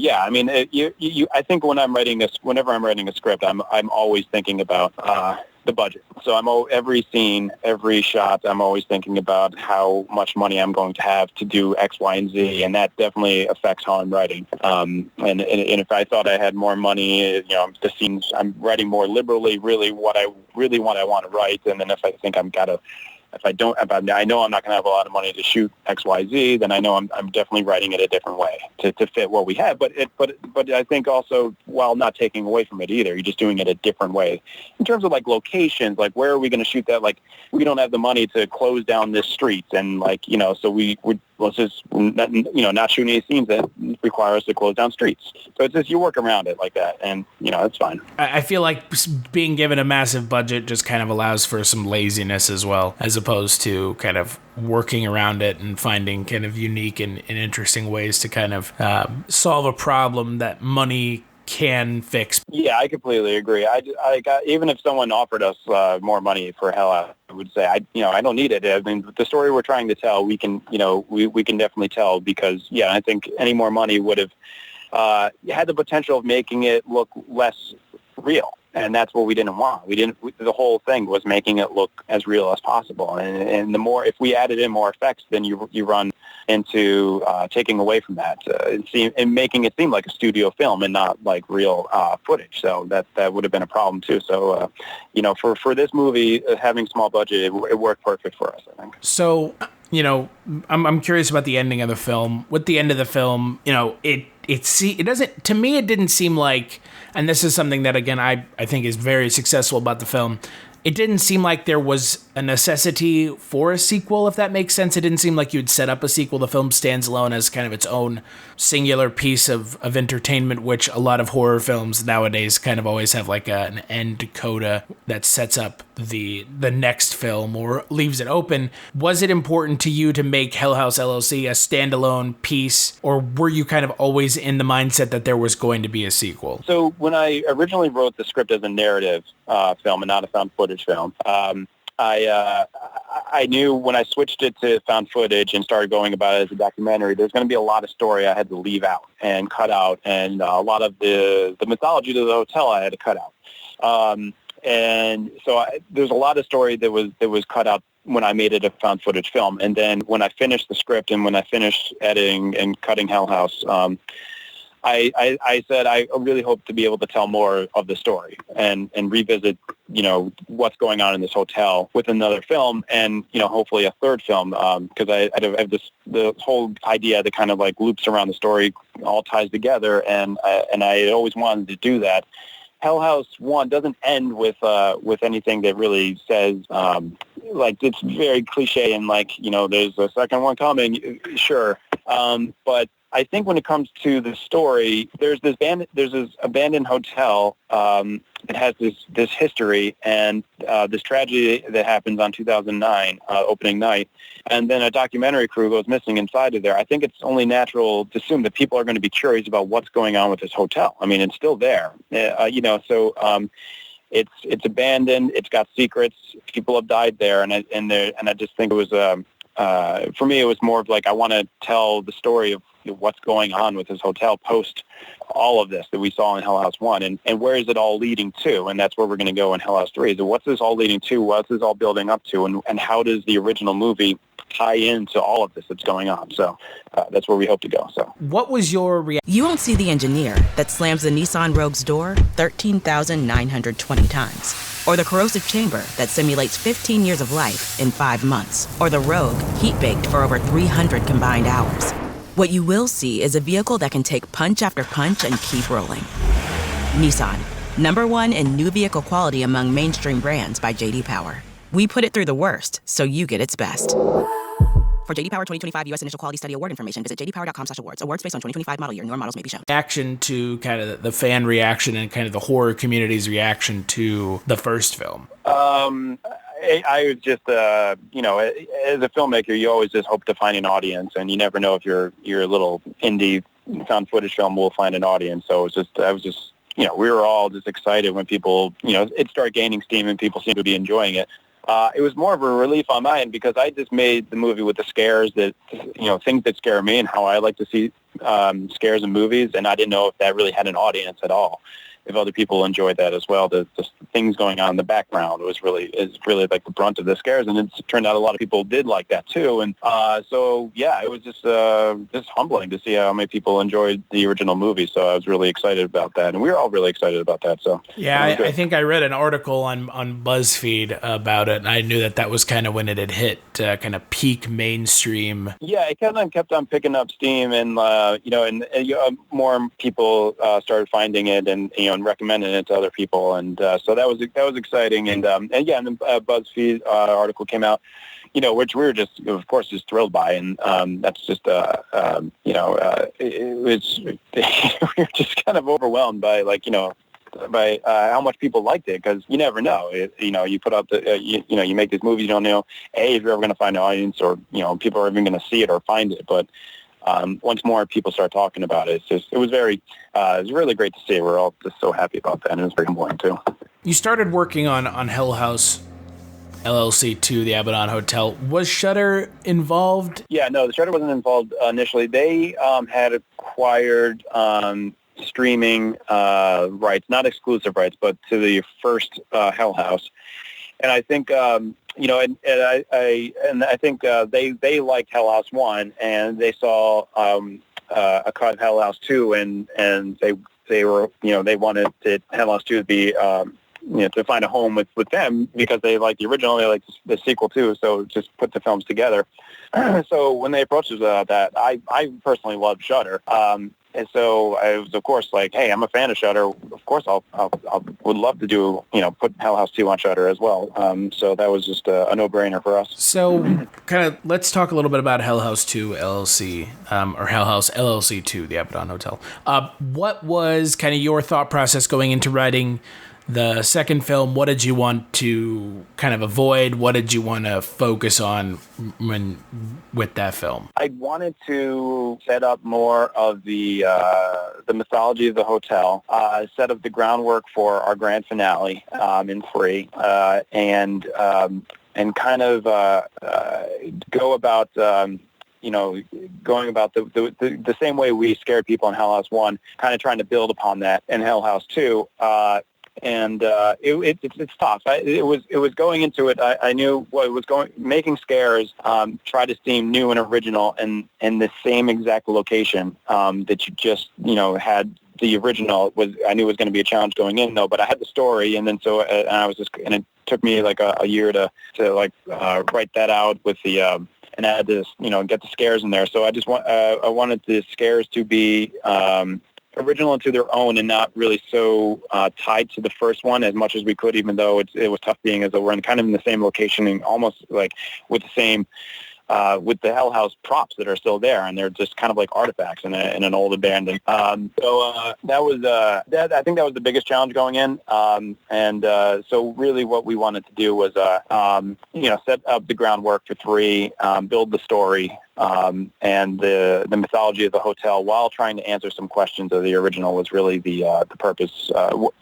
S2: yeah, I mean, I think whenever I'm writing a script, I'm always thinking about
S6: the budget. So every scene, every shot, I'm always thinking about how much money I'm going to have to do X, Y, and Z, and that definitely affects how I'm writing. And if I thought I had more money, the scenes, I'm writing more liberally, really what I want to write. And then if I think I know I'm not going to have a lot of money to shoot X, Y, Z, then I know I'm definitely writing it a different way to fit what we have. But I think also, while not taking away from it either, you're just doing it a different way. In terms of like locations, like where are we going to shoot that? Like we don't have the money to close down this street, and so let's just not shoot any scenes that require us to close down streets. So it's just you work around it like that, and it's fine.
S4: I feel like being given a massive budget just kind of allows for some laziness as well, as opposed to kind of working around it and finding kind of unique and interesting ways to kind of solve a problem that money can fix.
S6: Yeah, I completely agree. Even if someone offered us more money for Hell House, I would say I don't need it. I mean, the story we're trying to tell, we can we can definitely tell, because I think any more money would have had the potential of making it look less real. And that's what we didn't want. The whole thing was making it look as real as possible. And the more, if we added in more effects, then you run into taking away from that and making it seem like a studio film and not like real footage. So that would have been a problem too. So, for this movie, having small budget, it worked perfect for us, I think.
S4: So, I'm curious about the ending of the film. With the end of the film, it doesn't, to me, it didn't seem like, and this is something that, again, I think is very successful about the film, it didn't seem like there was a necessity for a sequel, if that makes sense. It didn't seem like you'd set up a sequel. The film stands alone as kind of its own singular piece of entertainment, which a lot of horror films nowadays kind of always have like an end coda that sets up the next film or leaves it open. Was it important to you to make Hell House LLC a standalone piece, or were you kind of always in the mindset that there was going to be a sequel?
S6: So when I originally wrote the script as a narrative film and not a found footage film, I knew when I switched it to found footage and started going about it as a documentary, there's going to be a lot of story I had to leave out and cut out, and a lot of the mythology to the hotel I had to cut out. And so there's a lot of story that was cut out when I made it a found footage film. And then when I finished the script and when I finished editing and cutting Hell House, I said I really hope to be able to tell more of the story and revisit, what's going on in this hotel with another film, and hopefully a third film, because I have the whole idea that kind of like loops around the story, all ties together, and I always wanted to do that. Hell House 1 doesn't end with anything that really says, it's very cliche and there's a second one coming, sure. But I think when it comes to the story, there's this abandoned hotel that has this history and this tragedy that happens on 2009 opening night, and then a documentary crew goes missing inside of there. I think it's only natural to assume that people are going to be curious about what's going on with this hotel. I mean, it's still there, so it's abandoned. It's got secrets. People have died there, and I just think it was for me, it was more of like I want to tell the story of what's going on with this hotel post all of this that we saw in Hell House 1, and where is it all leading to? And that's where we're going to go in Hell House 3. So what's this all leading to? What's this all building up to? And how does the original movie tie into all of this that's going on? So that's where we hope to go. So
S4: what was your reaction?
S10: You won't see the engineer that slams the Nissan Rogue's door 13,920 times, or the corrosive chamber that simulates 15 years of life in 5 months, or the Rogue heat-baked for over 300 combined hours. What you will see is a vehicle that can take punch after punch and keep rolling. Nissan, #1 in new vehicle quality among mainstream brands by J.D. Power. We put it through the worst, so you get its best. For J.D. Power 2025 U.S. Initial Quality Study Award information, visit jdpower.com/awards. Awards based on 2025 model year. Newer models may be shown.
S4: Reaction to kind of the fan reaction and kind of the horror community's reaction to the first film?
S6: I was just, as a filmmaker, you always just hope to find an audience, and you never know if your little indie found footage film will find an audience. So I was just, we were all just excited when people, it started gaining steam and people seemed to be enjoying it. It was more of a relief on my end because I just made the movie with the scares that, things that scare me and how I like to see scares in movies, and I didn't know if that really had an audience at all. if other people enjoyed that as well. The things going on in the background is really like the brunt of the scares, and it turned out a lot of people did like that too. And so yeah, it was just humbling to see how many people enjoyed the original movie. So I was really excited about that, and we were all really excited about that. So
S4: yeah, I think I read an article on BuzzFeed about it, and I knew that was kind of when it had hit kind of peak mainstream.
S6: Yeah, it kept on picking up steam, and more people started finding it, and and recommending it to other people, and so that was exciting, and then BuzzFeed article came out, which we were just, of course, just thrilled by, and that's just we were just kind of overwhelmed by by how much people liked it, because you never know. You put out you make these movies, you don't know if you're ever going to find an audience, or people are even going to see it or find it. But once more people start talking about it, it was really great to see. We're all just so happy about that, and it was very humbling too.
S4: You started working on Hell House LLC 2, the Abaddon Hotel. Was Shudder involved?
S6: Yeah, no, the Shudder wasn't involved initially. They had acquired streaming rights, not exclusive rights, but to the first Hell House, and I think I think they liked Hell House 1, and they saw a cut of Hell House 2, and they were they wanted Hell House 2 to be to find a home with them, because they liked the original, they liked the sequel too, so just put the films together. So when they approached us about that, I personally loved Shudder. And so I was, of course, like, hey, I'm a fan of Shudder. Of course, I would love to do, put Hell House 2 on Shudder as well. So that was just a no-brainer for us.
S4: So kind of let's talk a little bit about Hell House 2 LLC, or Hell House LLC 2, the Abaddon Hotel. What was kind of your thought process going into writing the second film? What did you want to kind of avoid? What did you want to focus on with that film?
S6: I wanted to set up more of the mythology of the hotel, set up the groundwork for our grand finale in 3, and kind of go about going about the same way we scared people in Hell House 1, kind of trying to build upon that in Hell House 2. And it's tough. It was going into it. I knew what it was making scares. Try to seem new and original, and the same exact location that you just had. The original I knew was going to be a challenge going in, though. But I had the story, and then and I was just, and it took me like a year to write that out with the. And I had to get the scares in there. So I wanted the scares to be original into their own, and not really so tied to the first one as much as we could, even though it was tough being as though we're kind of in the same location, and almost like with the same with the Hell House props that are still there, and they're just kind of like artifacts in an old abandoned. So that was I think that was the biggest challenge going in. So really what we wanted to do was set up the groundwork for 3, build the story, and the mythology of the hotel, while trying to answer some questions of the original, was really the purpose,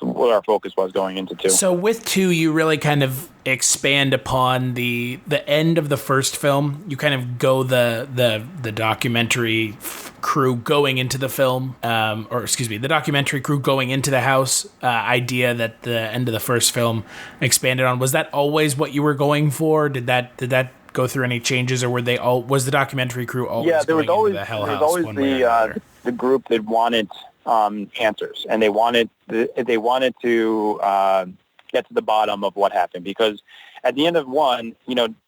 S6: what our focus was going into 2.
S4: So with 2, you really kind of expand upon the end of the first film. You kind of go the documentary crew going into the film, the documentary crew going into the house idea that the end of the first film expanded on. Was that always what you were going for? Did that go through any changes, or was the documentary crew always going into the Hell House? There was always
S6: the group that wanted answers, and they wanted to get to the bottom of what happened, because at the end of 1,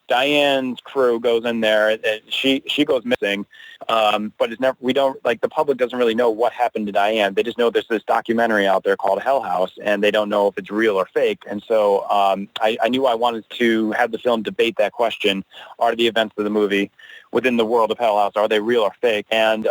S6: Diane's crew goes in there, she goes missing, but the public doesn't really know what happened to Diane. They just know there's this documentary out there called Hell House, and they don't know if it's real or fake. And so I knew I wanted to have the film debate that question: are the events of the movie within the world of Hell House, are they real or fake? And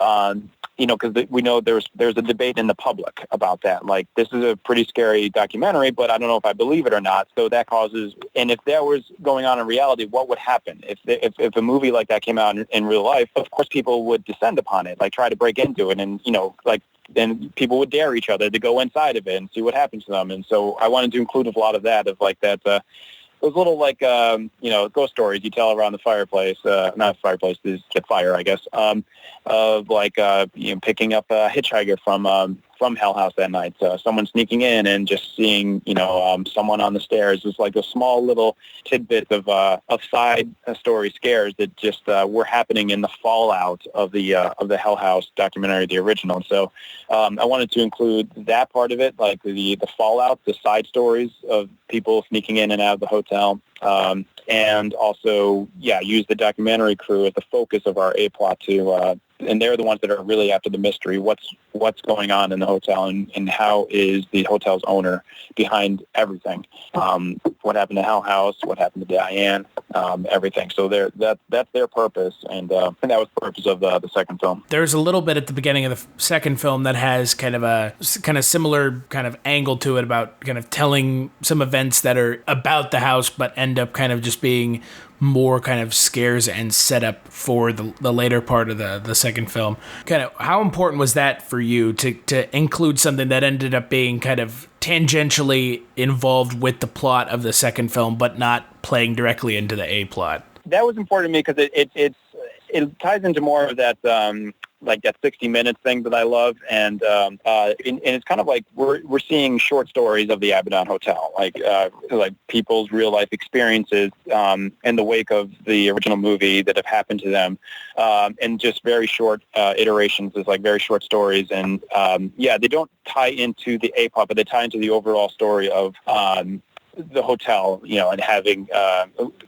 S6: because we know there's a debate in the public about that. Like, this is a pretty scary documentary, but I don't know if I believe it or not. So that causes, and if that was going on in reality, what would happen if a movie like that came out in real life? Of course, people would descend upon it, like try to break into it, and then people would dare each other to go inside of it and see what happens to them. And so I wanted to include a lot of that, of like that. Those little ghost stories you tell around the fireplace, not fireplace, the fire, I guess, of like picking up a hitchhiker from from Hell House that night. Someone sneaking in and just seeing, someone on the stairs. It's like a small little tidbit of side story scares that just were happening in the fallout of the Hell House documentary, the original. So I wanted to include that part of it, like the fallout, the side stories of people sneaking in and out of the hotel. And also, use the documentary crew as the focus of our A-plot and they're the ones that are really after the mystery. What's going on in the hotel, and how is the hotel's owner behind everything? What happened to Hell House? What happened to Diane? Everything. So that's their purpose, and that was the purpose of the second film.
S4: There's a little bit at the beginning of the second film that has kind of similar kind of angle to it, about kind of telling some events that are about the house, but end up kind of just being more kind of scares and setup for the later part of the second film. Kind of how important was that for you to include something that ended up being kind of tangentially involved with the plot of the second film, but not playing directly into the A plot?
S6: That was important to me because it ties into more of that like that 60 Minutes thing that I love, and it's kind of like we're seeing short stories of the Abaddon Hotel, like people's real life experiences in the wake of the original movie that have happened to them, and just very short iterations, is like very short stories, and they don't tie into the A-plot, but they tie into the overall story of the hotel, and having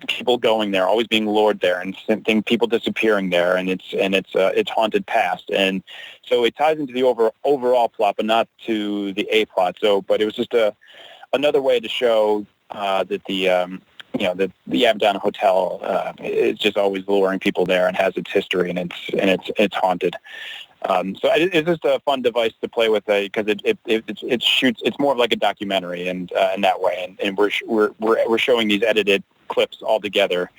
S6: people going there, always being lured there, and people disappearing there, and it's haunted past, and so it ties into the overall plot, but not to the A plot. So, but it was just another way to show that the Abaddon Hotel is just always luring people there and has its history, and it's haunted. So it's just a fun device to play with because it shoots. It's more of like a documentary, and in that way, and we're showing these edited clips all together,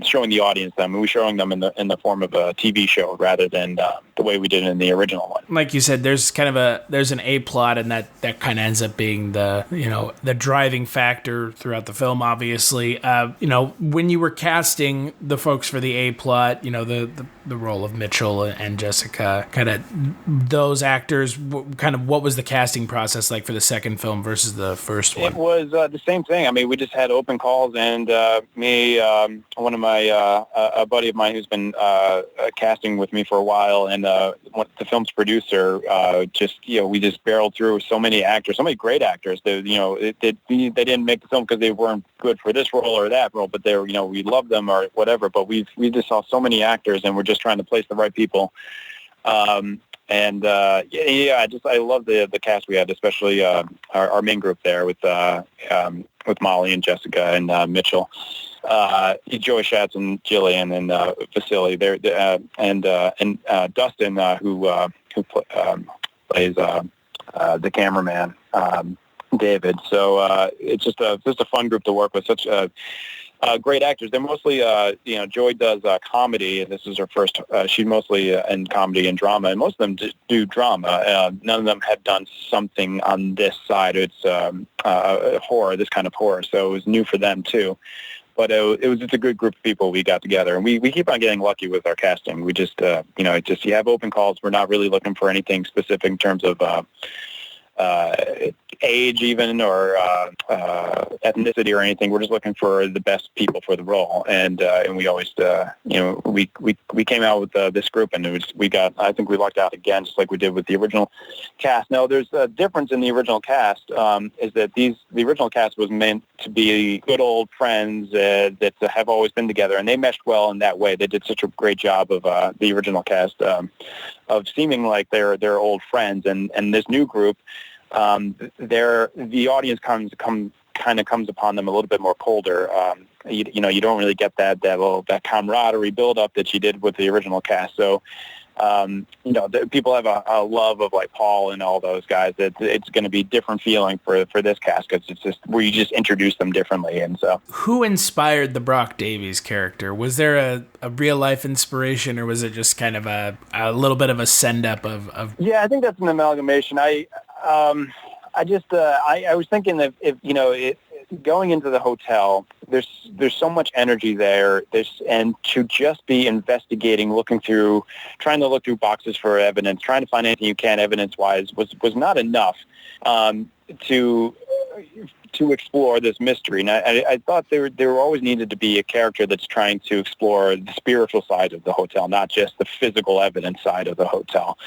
S6: showing the audience them, and we're showing them in the form of a TV show rather than the way we did it in the original one.
S4: Like you said, there's an A plot, and that kind of ends up being the driving factor throughout the film. Obviously, when you were casting the folks for the A plot, the role of Mitchell and Jessica, kind of those actors, kind of what was the casting process like for the second film versus the first one?
S6: It was the same thing. I mean, we just had open calls, and me, one of my a buddy of mine who's been casting with me for a while, and the film's producer, we just barreled through so many actors, so many great actors. They didn't make the film because they weren't good for this role or that role, but they were, we loved them or whatever. But we just saw so many actors, and we're just trying to place the right people. I love the cast we had, especially our main group there with Molly and Jessica and Mitchell, Joey Schatz and Jillian and Vasily there, and Dustin who plays the cameraman, David. So it's just a fun group to work with. Such great actors. They're mostly, Joy does comedy, and this is her first. She's mostly in comedy and drama, and most of them do drama. None of them had done something on this side. It's horror, this kind of horror, so it was new for them too. But it was just a good group of people we got together, and we keep on getting lucky with our casting. We just, you have open calls. We're not really looking for anything specific in terms of age even or ethnicity or anything. We're just looking for the best people for the role, and we always we came out with this group, and I think we lucked out again, just like we did with the original cast. Now there's a difference in the original cast, is that the original cast was meant to be good old friends that have always been together, and they meshed well in that way. They did such a great job of the original cast of seeming like they're old friends, and this new group, the audience comes upon them a little bit more colder. You don't really get that camaraderie build up that you did with the original cast. So, people have a love of like Paul and all those guys. It's going to be different feeling for this cast because it's just where you just introduce them differently. And so, who
S4: inspired the Brock Davies character? Was there a real life inspiration, or was it just kind of a little bit of a send up of?
S6: Yeah, I think that's an amalgamation. I was thinking that if going into the hotel, there's so much energy there. And to just be investigating, trying to look through boxes for evidence, trying to find anything you can evidence-wise was not enough to explore this mystery. And I thought there always needed to be a character that's trying to explore the spiritual side of the hotel, not just the physical evidence side of the hotel.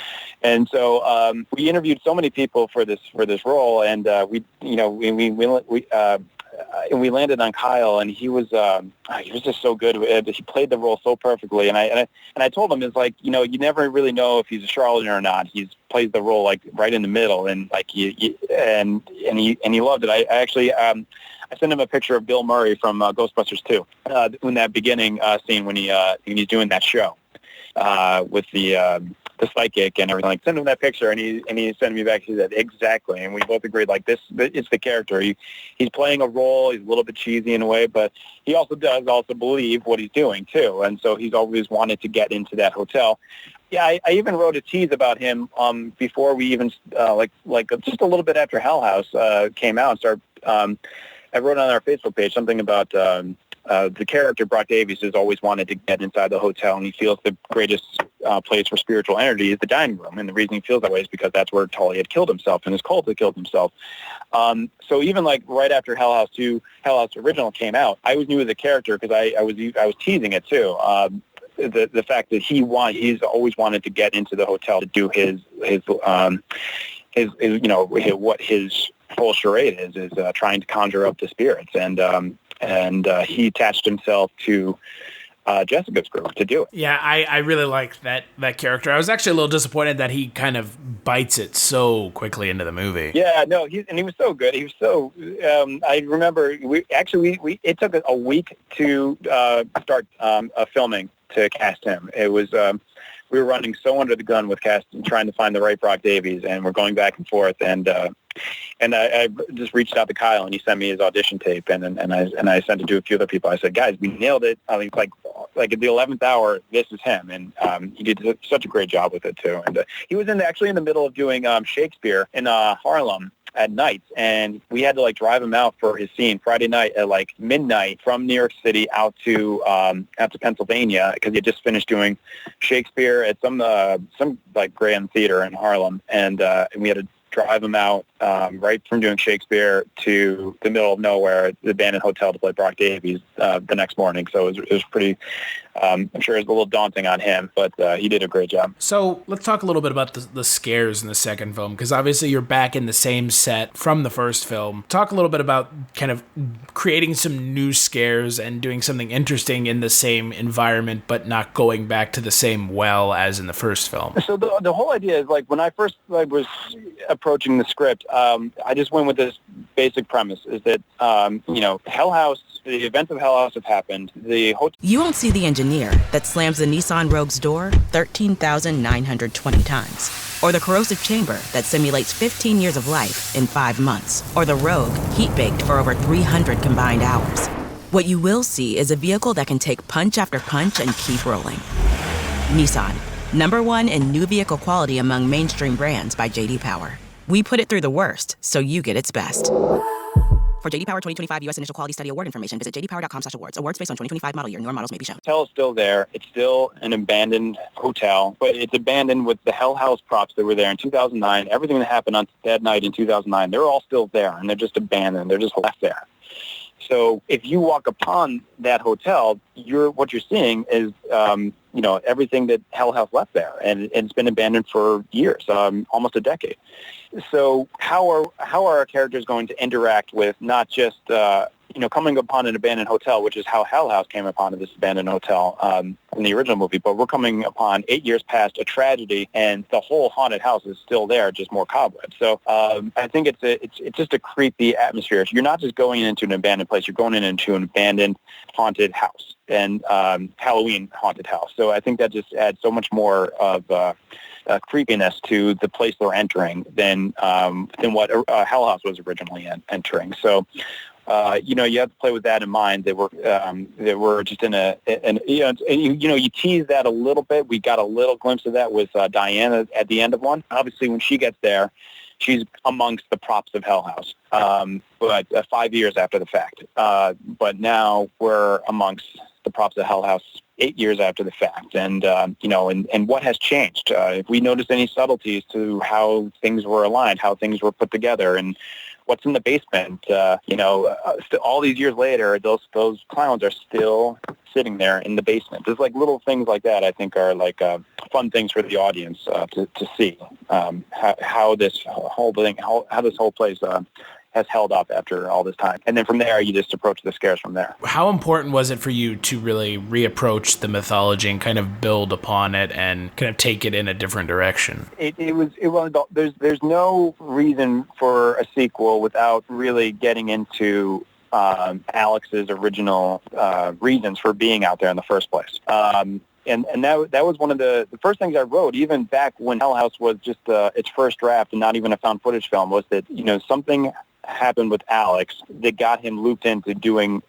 S6: And so we interviewed so many people for this role, and we landed on Kyle, and he was just so good. He played the role so perfectly, and I told him, it's like, you never really know if he's a charlatan or not. He plays the role like right in the middle, and like he loved it. I actually I sent him a picture of Bill Murray from Ghostbusters 2 in that beginning scene when he's doing that show with the psychic and everything. Like, send him that picture, and he sent me back. He said, exactly, and we both agreed, like, it's the character. He's playing a role. He's a little bit cheesy in a way, but he also does believe what he's doing too, and so he's always wanted to get into that hotel. Yeah, I even wrote a tease about him before we even like just a little bit after Hell House came out. I wrote on our Facebook page something about the character Brock Davies has always wanted to get inside the hotel, and he feels the greatest place for spiritual energy is the dining room. And the reason he feels that way is because that's where Tully had killed himself, and his cult had killed himself. So even like right after Hell House 2, Hell House original came out, I was new as a character because I was teasing it too. The fact that he's always wanted to get into the hotel to do his what his whole charade is trying to conjure up the spirits, and he attached himself to Jessica's group to do it.
S4: Yeah, I really liked that character. I was actually a little disappointed that he kind of bites it so quickly into the movie.
S6: Yeah, no, he was so good. He was so. I remember it took a week to start filming to cast him. It was we were running so under the gun with casting, trying to find the right Brock Davies, and we're going back and forth. And I just reached out to Kyle, and he sent me his audition tape, and I sent it to a few other people. I said, guys, we nailed it. I mean, like at the 11th hour, this is him, and he did such a great job with it too. And he was actually in the middle of doing Shakespeare in Harlem at night, and we had to like drive him out for his scene Friday night at like midnight from New York City out to Pennsylvania, because he had just finished doing Shakespeare at some like grand theater in Harlem, and we had to drive him out right from doing Shakespeare to the middle of nowhere, the abandoned hotel, to play Brock Davies the next morning. So it was pretty, I'm sure it was a little daunting on him, but he did a great job.
S4: So let's talk a little bit about the scares in the second film, because obviously you're back in the same set from the first film. Talk a little bit about kind of creating some new scares and doing something interesting in the same environment, but not going back to the same well as in the first film.
S6: So the whole idea is, like, when I first was approaching the script, I just went with this basic premise, is that, Hell House, the events of Hell House have happened. The hotel.
S10: You won't see the engineer that slams the Nissan Rogue's door 13,920 times, or the corrosive chamber that simulates 15 years of life in 5 months, or the Rogue heat-baked for over 300 combined hours. What you will see is a vehicle that can take punch after punch and keep rolling. Nissan, #1 in new vehicle quality among mainstream brands by J.D. Power. We put it through the worst, so you get its best. For J.D. Power 2025 U.S. Initial Quality Study Award information, visit jdpower.com/awards. Awards based on 2025 model year. Newer models may be shown.
S6: The hotel is still there. It's still an abandoned hotel, but it's abandoned with the Hell House props that were there in 2009. Everything that happened on that night in 2009, they're all still there, and they're just abandoned. They're just left there. So if you walk upon that hotel, what you're seeing is, everything that Hell House left there, and it's been abandoned for years, almost a decade. So how are our characters going to interact with not just coming upon an abandoned hotel, which is how Hell House came upon this abandoned hotel in the original movie, but we're coming upon 8 years past a tragedy, and the whole haunted house is still there, just more cobwebs. So I think it's just a creepy atmosphere. You're not just going into an abandoned place; you're going into an abandoned haunted house, and Halloween haunted house. So I think that just adds so much more of creepiness to the place they're entering than what Hell House was originally entering. So. You have to play with that in mind. That we're just in you tease that a little bit. We got a little glimpse of that with Diana at the end of one. Obviously, when she gets there, she's amongst the props of Hell House, but 5 years after the fact. But now we're amongst the props of Hell House 8 years after the fact. And, and what has changed? If we noticed any subtleties to how things were aligned, how things were put together, and what's in the basement, all these years later, those clowns are still sitting there in the basement. There's like little things like that I think are like fun things for the audience to see how this whole thing, how this whole place has held up after all this time. And then from there, you just approach the scares from there.
S4: How important was it for you to really reapproach the mythology and kind of build upon it and kind of take it in a different direction?
S6: There's no reason for a sequel without really getting into Alex's original reasons for being out there in the first place. And that was one of the first things I wrote, even back when Hell House was just its first draft and not even a found footage film, was that, something happened with Alex that got him looped into doing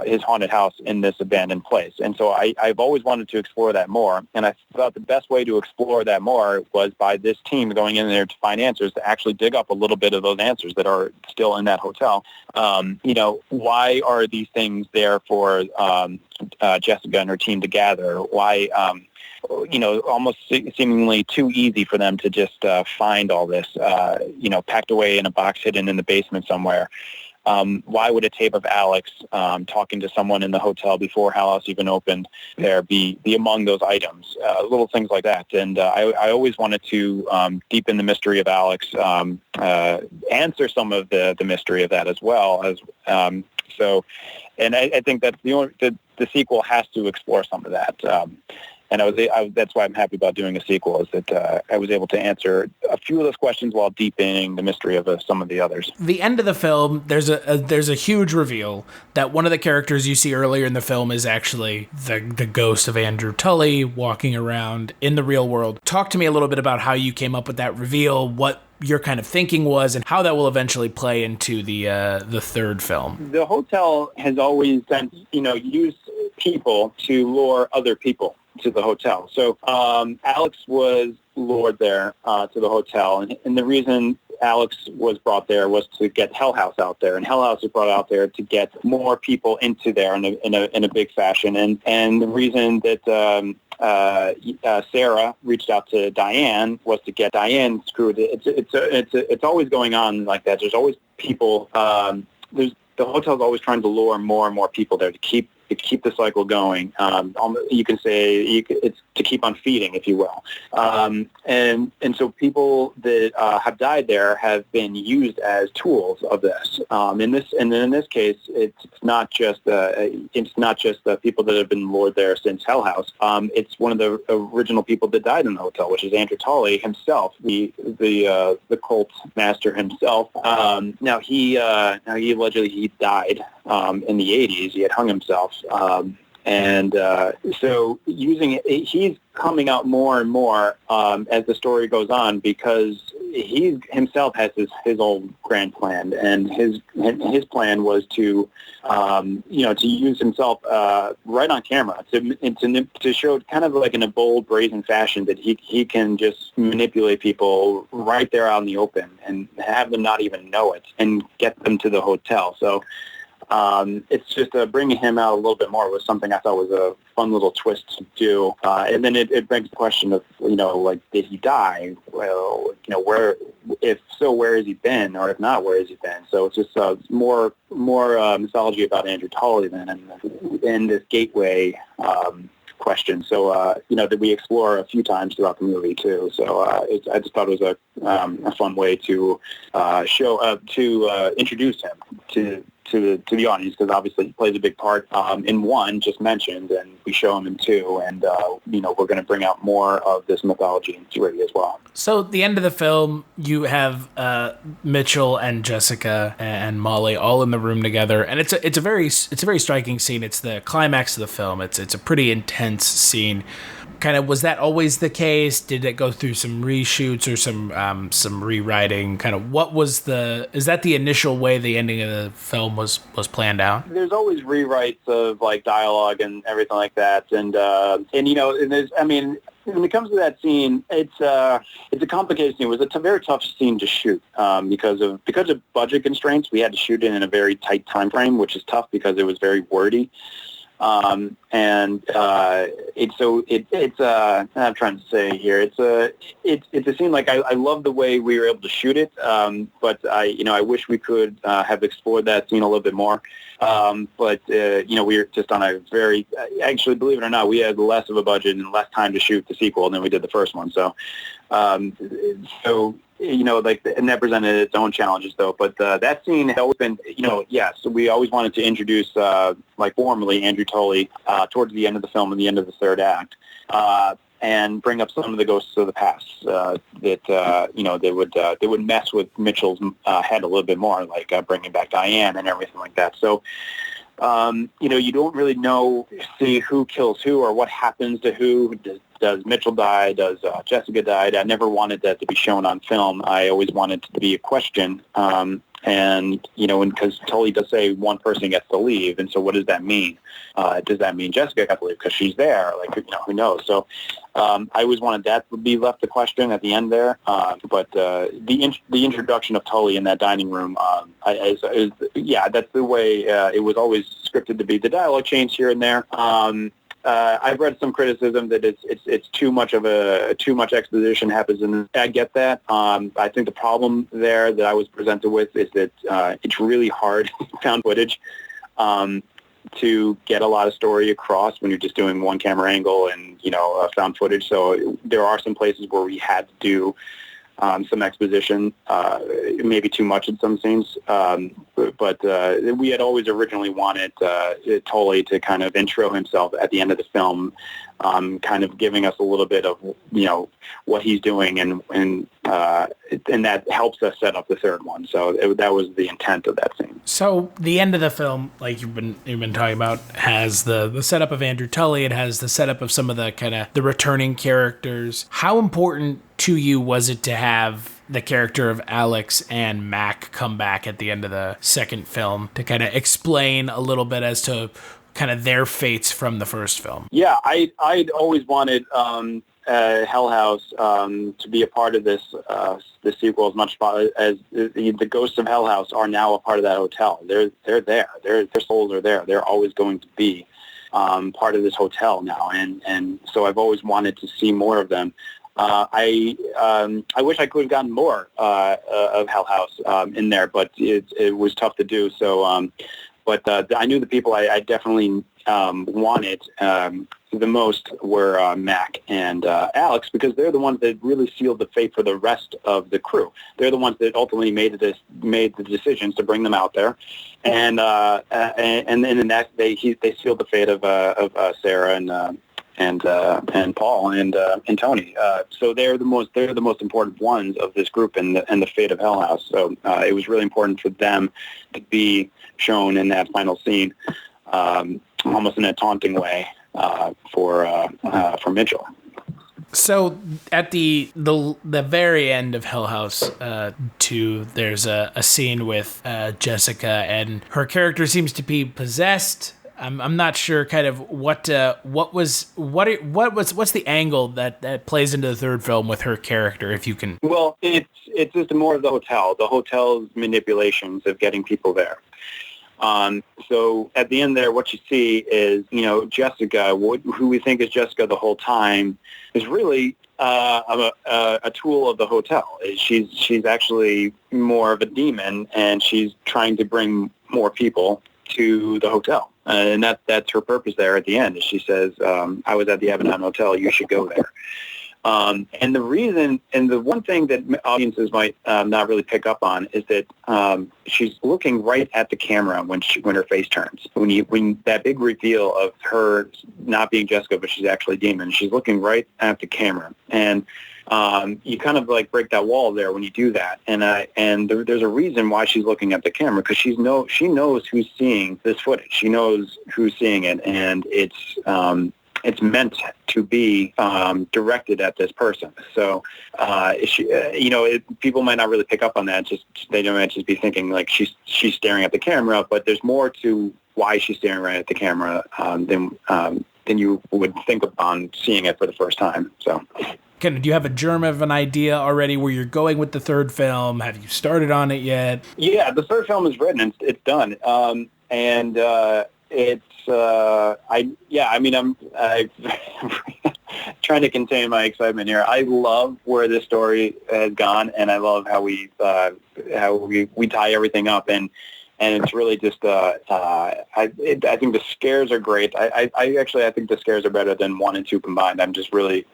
S6: his haunted house in this abandoned place. And so I've always wanted to explore that more. And I thought the best way to explore that more was by this team going in there to find answers, to actually dig up a little bit of those answers that are still in that hotel. Why are these things there for Jessica and her team to gather? Why, almost seemingly too easy for them to just find all this, packed away in a box hidden in the basement somewhere. Why would a tape of Alex talking to someone in the hotel before Hell House even opened there be among those items? Little things like that. And I always wanted to deepen the mystery of Alex, answer some of the mystery of that as well. And I think that the sequel has to explore some of that. And that's why I'm happy about doing a sequel, is that I was able to answer a few of those questions while deepening the mystery of some of the others.
S4: The end of the film, there's a huge reveal that one of the characters you see earlier in the film is actually the ghost of Andrew Tully walking around in the real world. Talk to me a little bit about how you came up with that reveal, what your kind of thinking was, and how that will eventually play into the third film.
S6: The hotel has always used people to lure other people to the hotel. So Alex was lured there to the hotel, and the reason Alex was brought there was to get Hell House out there, and Hell House was brought out there to get more people into there in a big fashion. And the reason that Sarah reached out to Diane was to get Diane screwed. It's always going on like that. There's always people. The hotel's always trying to lure more and more people there to keep the cycle going. You can say it's to keep on feeding, if you will. And so people that have died there have been used as tools of this. In this case, it's not just the people that have been lured there since Hell House. It's one of the original people that died in the hotel, which is Andrew Tully himself, the cult master himself. Now he allegedly died in the 80s. He had hung himself. So using it, he's coming out more and more as the story goes on, because he himself has his old grand plan, and his plan was to use himself right on camera to show kind of like in a bold, brazen fashion that he can just manipulate people right there out in the open and have them not even know it and get them to the hotel. So it's just bringing him out a little bit more was something I thought was a fun little twist to do. And then it begs the question of, did he die? Well, where has he been? Or if not, where has he been? So it's just more mythology about Andrew Tully then, and this gateway question. So, that we explore a few times throughout the movie too. So I just thought it was a fun way to introduce him to the audience, because obviously he plays a big part in one just mentioned, and we show him in two, and we're going to bring out more of this mythology in three as well.
S4: So at the end of the film, you have Mitchell and Jessica and Molly all in the room together, and it's a very striking scene. It's the climax of the film. It's a pretty intense scene. Kind of, was that always the case? Did it go through some reshoots or some rewriting? Kind of, is that the initial way the ending of the film was planned out?
S6: There's always rewrites of like dialogue and everything like that, and there's, when it comes to that scene, it's a complicated scene. It was a very tough scene to shoot because of budget constraints. We had to shoot it in a very tight time frame, which is tough because it was very wordy. I'm trying to say here, it's a scene like I love the way we were able to shoot it, but I wish we could have explored that scene a little bit more. But we were just on a very, actually, believe it or not, we had less of a budget and less time to shoot the sequel than we did the first one. So, and that presented its own challenges, though. But that scene had always been, so we always wanted to introduce, formally, Andrew Tully towards the end of the film and the end of the third act, and bring up some of the ghosts of the past that they would mess with Mitchell's head a little bit more, like bringing back Diane and everything like that. So. You don't really see who kills who or what happens to who. Does Mitchell die? Does Jessica die? I never wanted that to be shown on film. I always wanted it to be a question. Because Tully does say one person gets to leave, and so what does that mean? Does that mean Jessica got to leave because she's there? Who knows? So I always wanted that to be left the question at the end there. But the introduction of Tully in that dining room, that's the way it was always scripted to be. The dialogue changed here and there. I've read some criticism that it's too much exposition happens, and I get that. I think the problem there that I was presented with is that it's really hard found footage to get a lot of story across when you're just doing one camera angle and found footage. So there are some places where we had to do some exposition, maybe too much in some scenes. But we had always originally wanted Tully to kind of intro himself at the end of the film, kind of giving us a little bit of, what he's doing, and that helps us set up the third one. So that was the intent of that scene.
S4: So the end of the film, like you've been talking about, has the setup of Andrew Tully. It has the setup of some of the kind of the returning characters. How important to you was it to have the character of Alex and Mac come back at the end of the second film to kind of explain a little bit as to kind of their fates from the first film?
S6: Yeah, I'd always wanted Hell House to be a part of this sequel as much as the ghosts of Hell House are now a part of that hotel. They're there. Their souls are there. They're always going to be part of this hotel now, and so I've always wanted to see more of them. I wish I could have gotten more of Hell House in there, but it was tough to do. So, but I knew the people I definitely wanted the most were Mac and Alex, because they're the ones that really sealed the fate for the rest of the crew. They're the ones that ultimately made the decisions to bring them out there, and then in that they sealed the fate of Sarah and Paul and Tony. So they're the most important ones of this group and the fate of Hell House. So it was really important for them to be shown in that final scene, almost in a taunting way for Mitchell.
S4: So at the very end of Hell House 2, there's a scene with Jessica, and her character seems to be possessed. I'm not sure kind of what's the angle that plays into the third film with her character, if you can.
S6: Well, it's just more of the hotel's manipulations of getting people there. So at the end there, what you see is, Jessica, who we think is Jessica the whole time, is really a tool of the hotel. She's actually more of a demon, and she's trying to bring more people to the hotel. And that's her purpose there at the end. She says, I was at the Abaddon Hotel, you should go there. And the reason, and the one thing that audiences might not really pick up on is that she's looking right at the camera when her face turns. When that big reveal of her not being Jessica, but she's actually demon, she's looking right at the camera. And you kind of like break that wall there when you do that. And there's a reason why she's looking at the camera, because she knows who's seeing this footage. She knows who's seeing it, and it's meant to be directed at this person. So, people might not really pick up on that. They might just be thinking like she's staring at the camera, but there's more to why she's staring right at the camera than
S2: you would think upon seeing it for the first time. So.
S4: Do you have a germ of an idea already where you're going with the third film? Have you started on it yet?
S2: Yeah, the third film is written. It's done. I'm trying to contain my excitement here. I love where this story has gone, and I love how we tie everything up, and it's really just I think the scares are great. I think the scares are better than 1 and 2 combined. I'm just really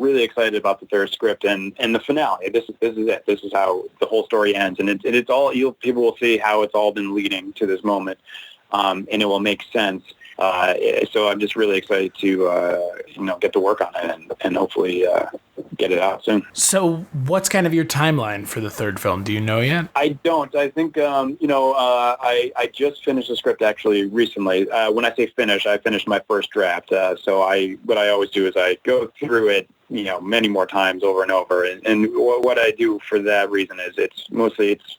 S2: excited about the third script and the finale. This is it. This is how the whole story ends, and it's all people will see how it's all been leading to this moment. And it will make sense. So I'm just really excited to, get to work on it and hopefully get it out soon.
S4: So what's kind of your timeline for the third film? Do you know yet?
S2: I don't. I think, I just finished the script actually recently. When I say finish, I finished my first draft. So what I always do is I go through it, many more times over and over. And what I do for that reason is it's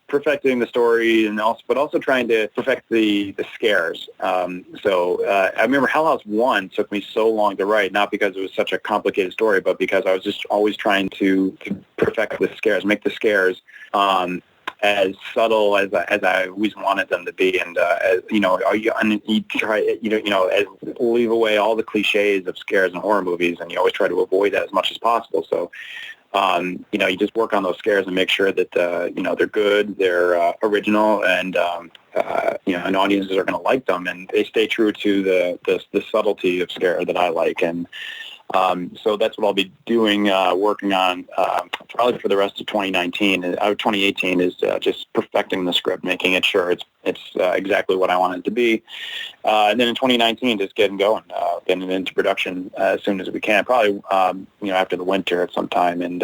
S2: perfecting the story but also trying to perfect the scares. I remember Hell House 1 took me so long to write, not because it was such a complicated story, but because I was just always trying to perfect the scares, make the scares as subtle as I always wanted them to be, and you try leave away all the cliches of scares in horror movies, and you always try to avoid that as much as possible. So, you just work on those scares and make sure that they're good, they're original, and and audiences are going to like them, and they stay true to the subtlety of scare that I like, and. So that's what I'll be doing, working on probably for the rest of 2018 is just perfecting the script, making it sure it's exactly what I want it to be. And then in 2019, just getting going, getting it into production as soon as we can, probably, after the winter at some time. And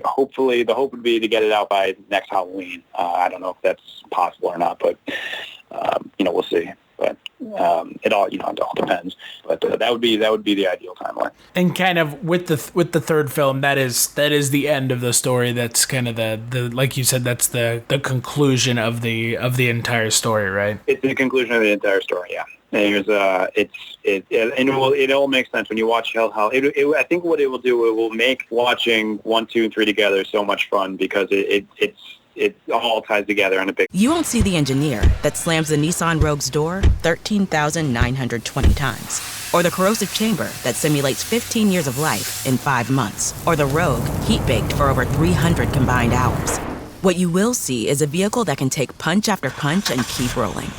S2: hopefully the hope would be to get it out by next Halloween. I don't know if that's possible or not, but, we'll see. But it all depends. But that would be the ideal timeline.
S4: And kind of with the third film, that is the end of the story. That's kind of the like you said, that's the conclusion of the entire story, right?
S2: It's the conclusion of the entire story. Yeah. And it all makes sense when you watch Hell House. I think what it will do, it will make watching 1, 2, and 3 together so much fun because it all ties together in a big...
S10: You won't see the engineer that slams the Nissan Rogue's door 13,920 times. Or the corrosive chamber that simulates 15 years of life in 5 months. Or the Rogue heat-baked for over 300 combined hours. What you will see is a vehicle that can take punch after punch and keep rolling.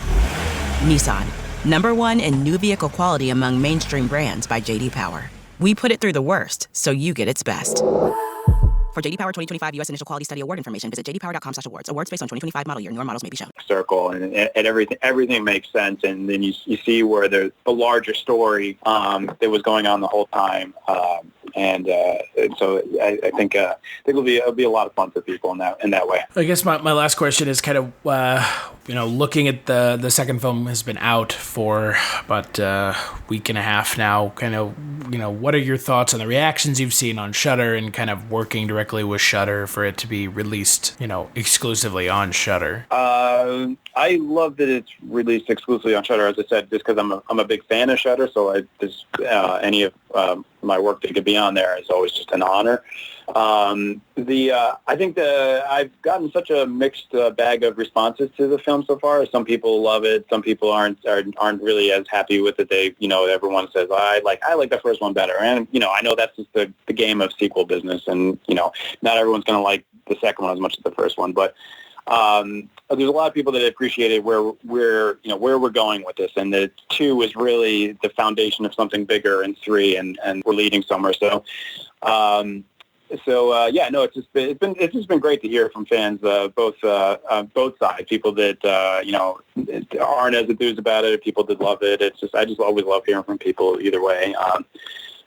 S10: Nissan, #1 in new vehicle quality among mainstream brands by J.D. Power. We put it through the worst, so you get its best. For J.D. Power 2025 U.S. Initial Quality Study Award information, visit jdpower.com/awards. Awards based on 2025 model year. Newer models may be shown.
S2: Circle and everything makes sense, and then you see where the larger story that was going on the whole time, and so I think it'll be a lot of fun for people in that way.
S4: I guess my last question is kind of looking at the second film has been out for about a week and a half now. Kind of what are your thoughts on the reactions you've seen on Shudder and kind of working directly with Shudder for it to be released, exclusively on Shudder?
S2: I love that it's released exclusively on Shudder, as I said, just because I'm a big fan of Shudder. So any of my work that could be on there is always just an honor. I think I've gotten such a mixed bag of responses to the film so far. Some people love it. Some people aren't really as happy with it. They, everyone says, I like the first one better. And, I know that's just the game of sequel business. And, not everyone's going to like the second one as much as the first one. But there's a lot of people that appreciated where we're going with this, and that 2 is really the foundation of something bigger, and 3, and we're leading somewhere. So, it's just been great to hear from fans, both sides, people that aren't as enthused about it, people that love it. I just always love hearing from people either way.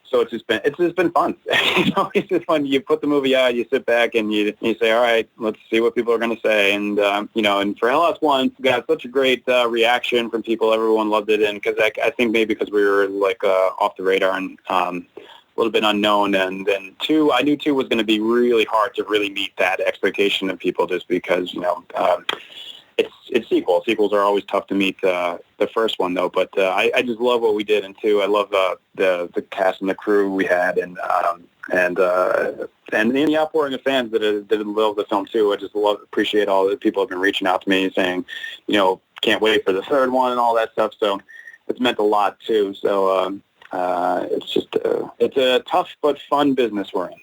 S2: So it's just been fun. It's just fun. You put the movie out, you sit back, and you say, all right, let's see what people are going to say. And and for Hell House 1, we got such a great reaction from people. Everyone loved it, and because I think maybe because we were off the radar and a little bit unknown. And then 2, I knew 2 was going to be really hard to really meet that expectation of people, just because
S6: it's sequels. Sequels are always tough to meet the first one, though. But I just love what we did, and too, I love the cast and the crew we had, and the outpouring of fans that love the film too. I just appreciate all the people who have been reaching out to me saying, can't wait for the third one and all that stuff. So it's meant a lot too. So it's a tough but fun business we're in.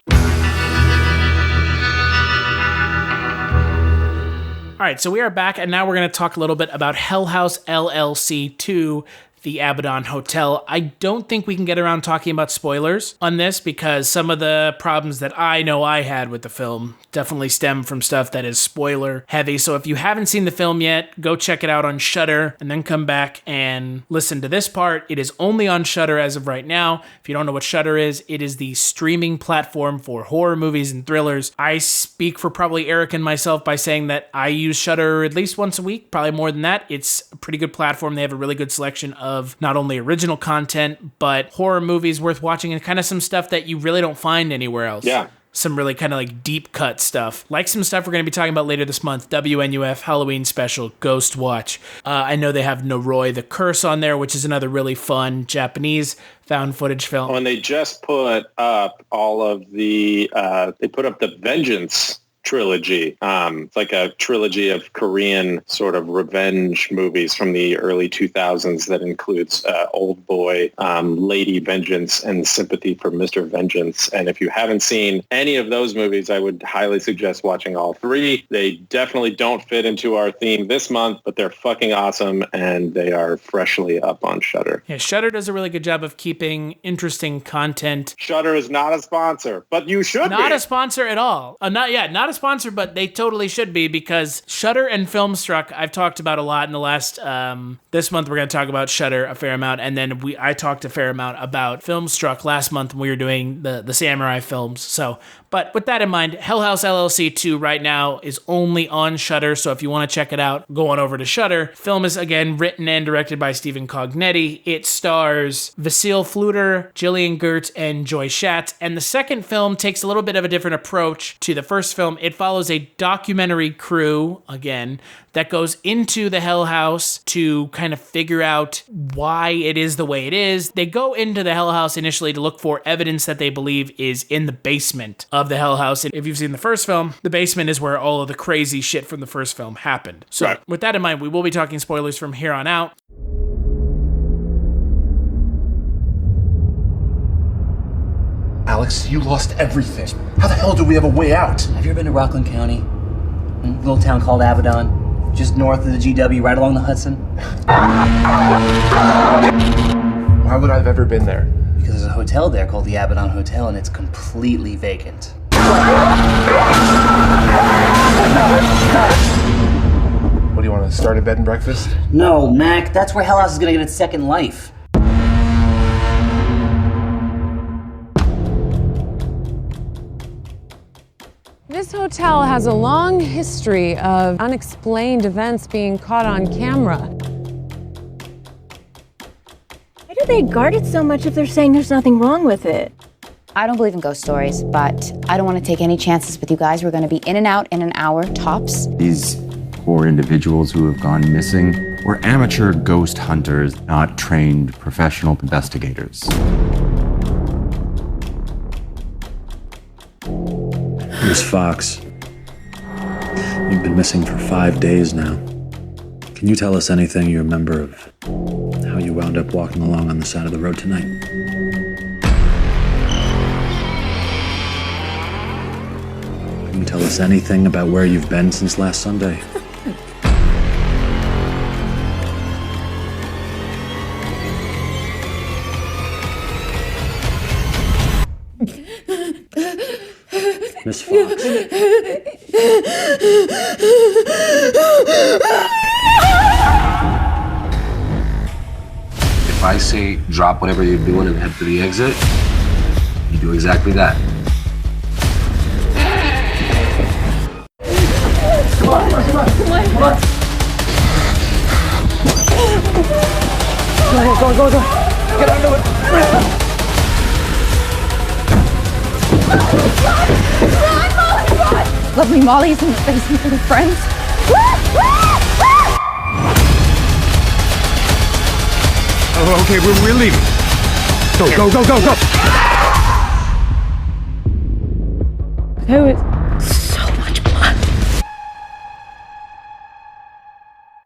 S4: All right, so we are back, and now we're going to talk a little bit about Hell House LLC 2, the Abaddon Hotel. I don't think we can get around talking about spoilers on this because some of the problems that I know I had with the film definitely stem from stuff that is spoiler heavy. So if you haven't seen the film yet, go check it out on Shudder and then come back and listen to this part. It is only on Shudder as of right now. If you don't know what Shudder is, it is the streaming platform for horror movies and thrillers. I speak for probably Eric and myself by saying that I use Shudder at least once a week, probably more than that. It's a pretty good platform. They have a really good selection of not only original content, but horror movies worth watching and kind of some stuff that you really don't find anywhere else.
S3: Yeah.
S4: Some really kind of like deep cut stuff. Like some stuff we're going to be talking about later this month. WNUF Halloween Special, Ghost Watch. I know they have Noroi the Curse on there, which is another really fun Japanese found footage film.
S3: Oh, and they just put up all of the, they put up the Vengeance trilogy. It's like a trilogy of Korean sort of revenge movies from the early 2000s that includes Old Boy, Lady Vengeance, and Sympathy for Mr. Vengeance. And if you haven't seen any of those movies, I would highly suggest watching all three. They definitely don't fit into our theme this month, but they're fucking awesome, and they are freshly up on Shudder.
S4: Yeah, Shudder does a really good job of keeping interesting content.
S3: Shudder is not a sponsor, but you should be.
S4: Not a sponsor at all. Not a sponsor, but they totally should be, because Shudder and Filmstruck I've talked about a lot in the last this month. We're going to talk about Shudder a fair amount, and then I talked a fair amount about Filmstruck last month when we were doing the samurai films. So, but with that in mind, Hell House LLC 2 right now is only on Shudder, so if you want to check it out, go on over to Shudder. Film is again written and directed by Stephen Cognetti. It stars Vasil Fluter, Gillian Gert, and Joy Schatz, and the second film takes a little bit of a different approach to the first film. It follows a documentary crew, again, that goes into the Hell House to kind of figure out why it is the way it is. They go into the Hell House initially to look for evidence that they believe is in the basement of the Hell House. And if you've seen the first film, the basement is where all of the crazy shit from the first film happened. So right. With that in mind, we will be talking spoilers from here on out.
S7: Alex, you lost everything. How the hell do we have a way out?
S9: Have you ever been to Rockland County? A little town called Abaddon, just north of the GW, right along the Hudson.
S7: Why would I have ever been there?
S9: Because there's a hotel there called the Abaddon Hotel, and it's completely vacant.
S7: What do you want to start a bed and breakfast?
S9: No, Mac, that's where Hell House is gonna get its second life.
S11: This hotel has a long history of unexplained events being caught on camera.
S24: Why do they guard it so much if they're saying there's nothing wrong with it?
S25: I don't believe in ghost stories, but I don't want to take any chances with you guys. We're going to be in and out in an hour, tops.
S26: These poor individuals who have gone missing were amateur ghost hunters, not trained professional investigators.
S27: Miss Fox, you've been missing for 5 days now. Can you tell us anything you remember of how you wound up walking along on the side of the road tonight? Can you tell us anything about where you've been since last Sunday? Miss Fox.
S19: If I say drop whatever you're doing and head to the exit, you do exactly that.
S24: Come on, come on, come on, come on. Go. Get under it.
S25: Lovely Molly's in the basement with her friends.
S8: Oh, okay, we're leaving. Go.
S24: There was so much blood.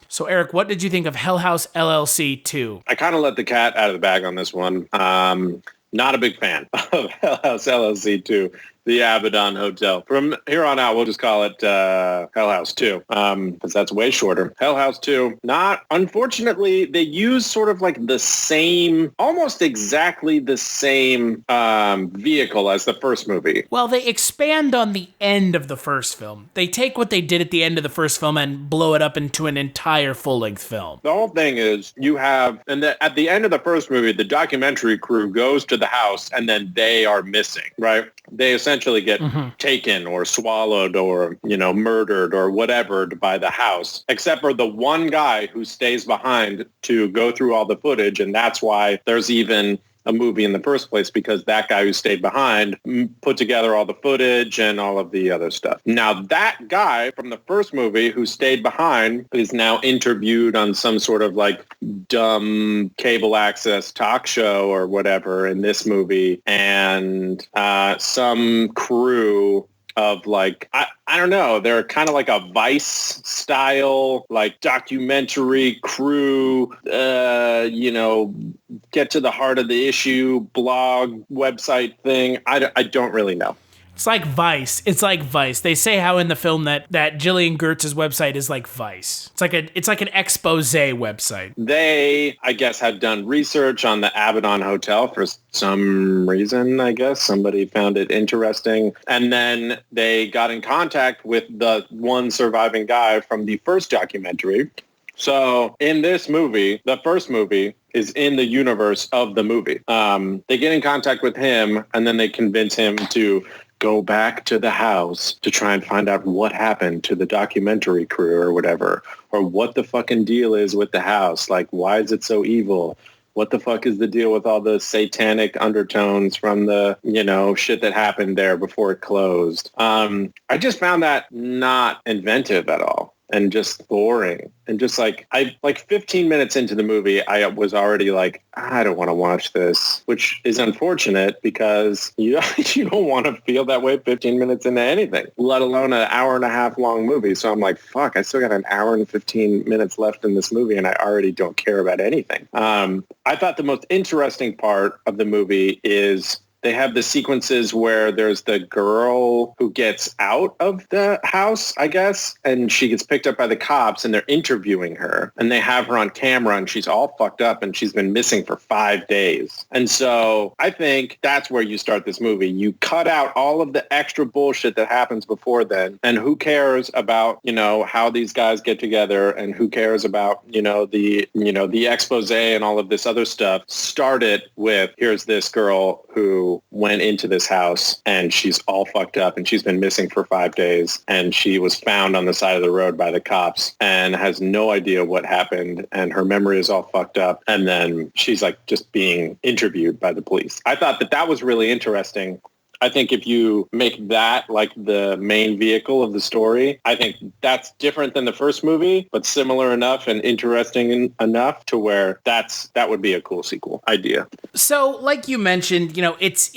S4: So, Eric, what did you think of Hell House LLC 2?
S3: I kind of let the cat out of the bag on this one. Not a big fan of Hell House LLC 2, the Abaddon Hotel. From here on out, we'll just call it Hell House 2, because that's way shorter. Hell House 2, unfortunately, they use sort of like the same, almost exactly the same vehicle as the first movie.
S4: Well, they expand on the end of the first film. They take what they did at the end of the first film and blow it up into an entire full-length film.
S3: The whole thing is you have, at the end of the first movie, the documentary crew goes to the house and then they are missing, right? They essentially get taken or swallowed or, murdered or whatever by the house, except for the one guy who stays behind to go through all the footage. And that's why there's even a movie in the first place, because that guy who stayed behind put together all the footage and all of the other stuff. Now, that guy from the first movie who stayed behind is now interviewed on some sort of like dumb cable access talk show or whatever in this movie. And some crew of like, I don't know, they're kind of like a Vice style, like documentary crew, get to the heart of the issue, blog, website thing. I don't really know.
S4: It's like Vice. They say how in the film that Jillian Gertz's website is like Vice. It's like an expose website.
S3: They, I guess, had done research on the Abaddon Hotel for some reason, I guess. Somebody found it interesting. And then they got in contact with the one surviving guy from the first documentary. So in this movie, the first movie is in the universe of the movie. They get in contact with him and then they convince him to go back to the house to try and find out what happened to the documentary crew or whatever, or what the fucking deal is with the house. Like, why is it so evil? What the fuck is the deal with all the satanic undertones from the, shit that happened there before it closed? I just found that not inventive at all. And just boring. And just like 15 minutes into the movie, I was already like, I don't want to watch this, which is unfortunate because you don't want to feel that way 15 minutes into anything, let alone an hour and a half long movie. So I'm like, fuck, I still got an hour and 15 minutes left in this movie and I already don't care about anything. I thought the most interesting part of the movie is they have the sequences where there's the girl who gets out of the house, I guess, and she gets picked up by the cops and they're interviewing her and they have her on camera and she's all fucked up and she's been missing for 5 days. And so I think that's where you start this movie. You cut out all of the extra bullshit that happens before then. And who cares about, how these guys get together and who cares about, the expose and all of this other stuff. Start it with, here's this girl who went into this house and she's all fucked up and she's been missing for 5 days and she was found on the side of the road by the cops and has no idea what happened and her memory is all fucked up and then she's like just being interviewed by the police. I thought that was really interesting. I think if you make that like the main vehicle of the story, I think that's different than the first movie, but similar enough and interesting enough to where that would be a cool sequel idea.
S4: So, like you mentioned, it's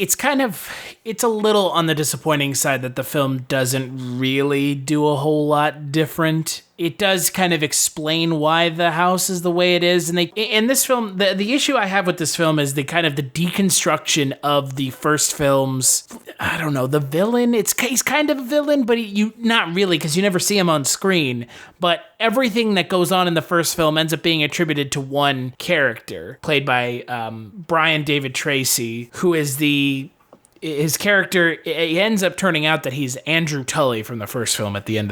S4: a little on the disappointing side that the film doesn't really do a whole lot different. It does kind of explain why the house is the way it is. And in this film, the issue I have with this film is the kind of the deconstruction of the first film's, I don't know, the villain. He's kind of a villain, but not really, because you never see him on screen. But everything that goes on in the first film ends up being attributed to one character, played by Brian David Tracy, who is his character. It ends up turning out that he's Andrew Tully from the first film at the end